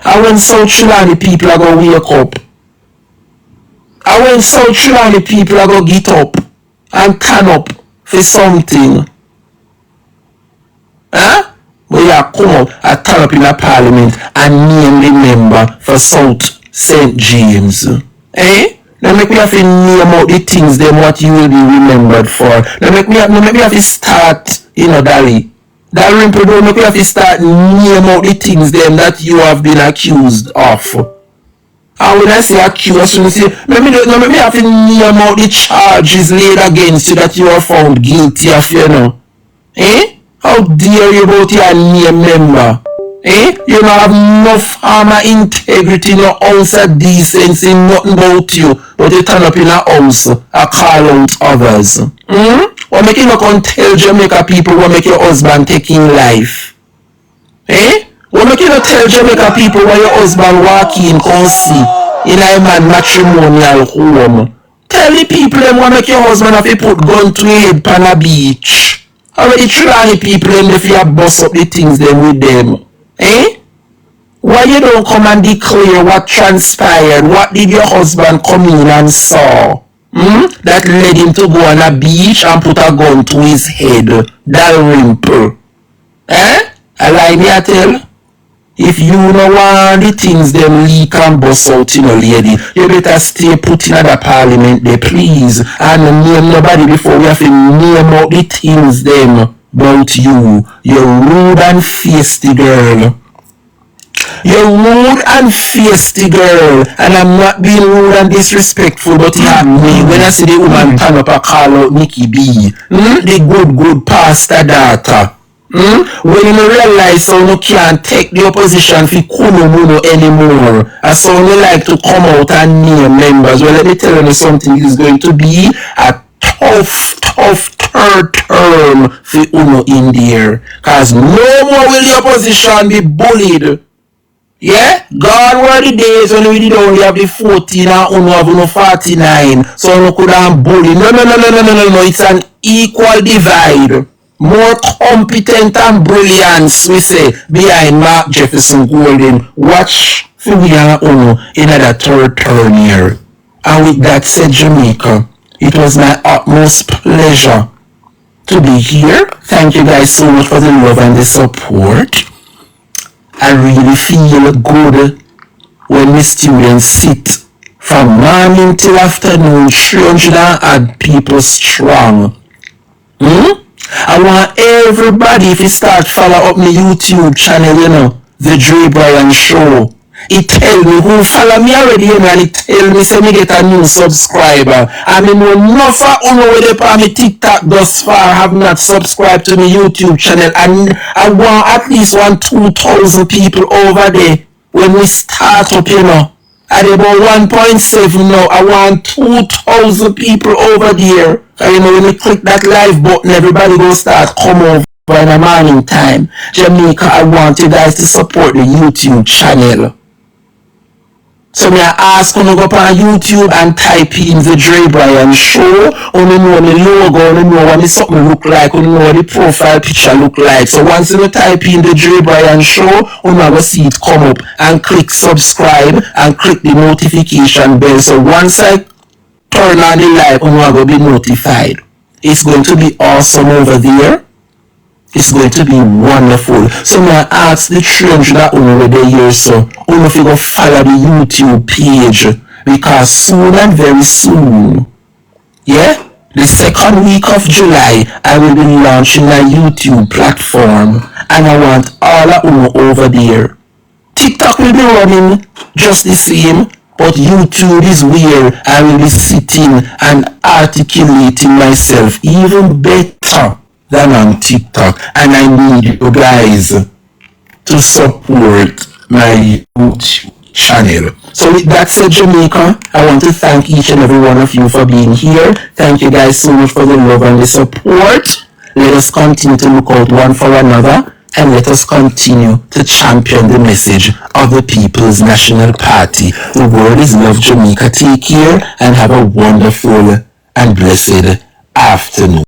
And when South Trelawney people are going to wake up, and when South Trelawney people are going to get up and turn up for something, huh? But you come out and turn up in a parliament and name the member for South St. James. Eh? Now make me have to name out the things them what you will be remembered for. Now make me have to start, Dalrymple, don't make me have to start name out the things them that you have been accused of. And when I say accused, I say, let me have to name out the charges laid against you that you are found guilty of, you know. Eh? How dare you about your name member? Eh? You don't have no form of integrity, no ounce of decency, nothing about you. But you turn up in a house and call out others. What make you not come tell Jamaica people what make your husband taking life? Eh? What make you not tell Jamaica people why your husband walk in come see in a man matrimonial home? Tell the people them what make your husband have to put gun to your head pan a beach. Already Trelawney people them if you bust up the things them with them. Eh? Why you don't come and declare what transpired? What did your husband come in and saw? That led him to go on a beach and put a gun to his head. Dalrymple. Eh? I lie me I tell. If you no want the things them leak and bust out, lady, you better stay put in the parliament there, please. And name nobody before we have to name out the things them about you. You rude and feisty girl. You're rude and feisty girl, and I'm not being rude and disrespectful, but you have me when I see the woman turn up and call out Nikki B, the good pastor daughter. When you realize so you can't take the opposition for Kuno anymore, and so you like to come out and name members. Well, let me tell you something, it's going to be a tough third term for Uno in there, because no more will the opposition be bullied. Yeah? God were the days when we did only have the 14 and only have no 49. So we could have bully. No. It's an equal divide. More competent and brilliance, we say, behind Mark Jefferson Golden. Watch for we and Uno in that third turn here. And with that said, Jamaica, it was my utmost pleasure to be here. Thank you guys so much for the love and the support. I really feel good when my students sit from morning till afternoon, 300 odd people strong. I want everybody, if you start follow up my YouTube channel, you know, the Drebrian Show. It tell me who follow me already, you know, and it tell me say me get a new subscriber. I mean, no enough of uno with the on me TikTok thus far have not subscribed to my YouTube channel, and I want at least 2,000 people over there when we start up, you know. At about 1.7 now, I want 2,000 people over there. And you know, when you click that live button, everybody will start come over in the morning time. Jamaica, I want you guys to support the YouTube channel. So me I ask you to go up on YouTube and type in the Drebrian Show. You know the logo, you know what something look like, you know what the profile picture look like. So once you type in the Drebrian Show, you know go see it come up and click subscribe and click the notification bell. So once I turn on the live, you know go be notified. It's going to be awesome over there. It's going to be wonderful. So now I ask the children that over there here, so if you go follow the YouTube page, because soon and very soon, yeah, the second week of July, I will be launching a YouTube platform, and I want all of you over there. TikTok will be running just the same, but YouTube is where I will be sitting and articulating myself even better than on TikTok, and I need you guys to support my YouTube channel. So with that said, Jamaica, I want to thank each and every one of you for being here. Thank you guys so much for the love and the support. Let us continue to look out one for another, and let us continue to champion the message of the People's National Party. The word is love, Jamaica. Take care and have a wonderful and blessed afternoon.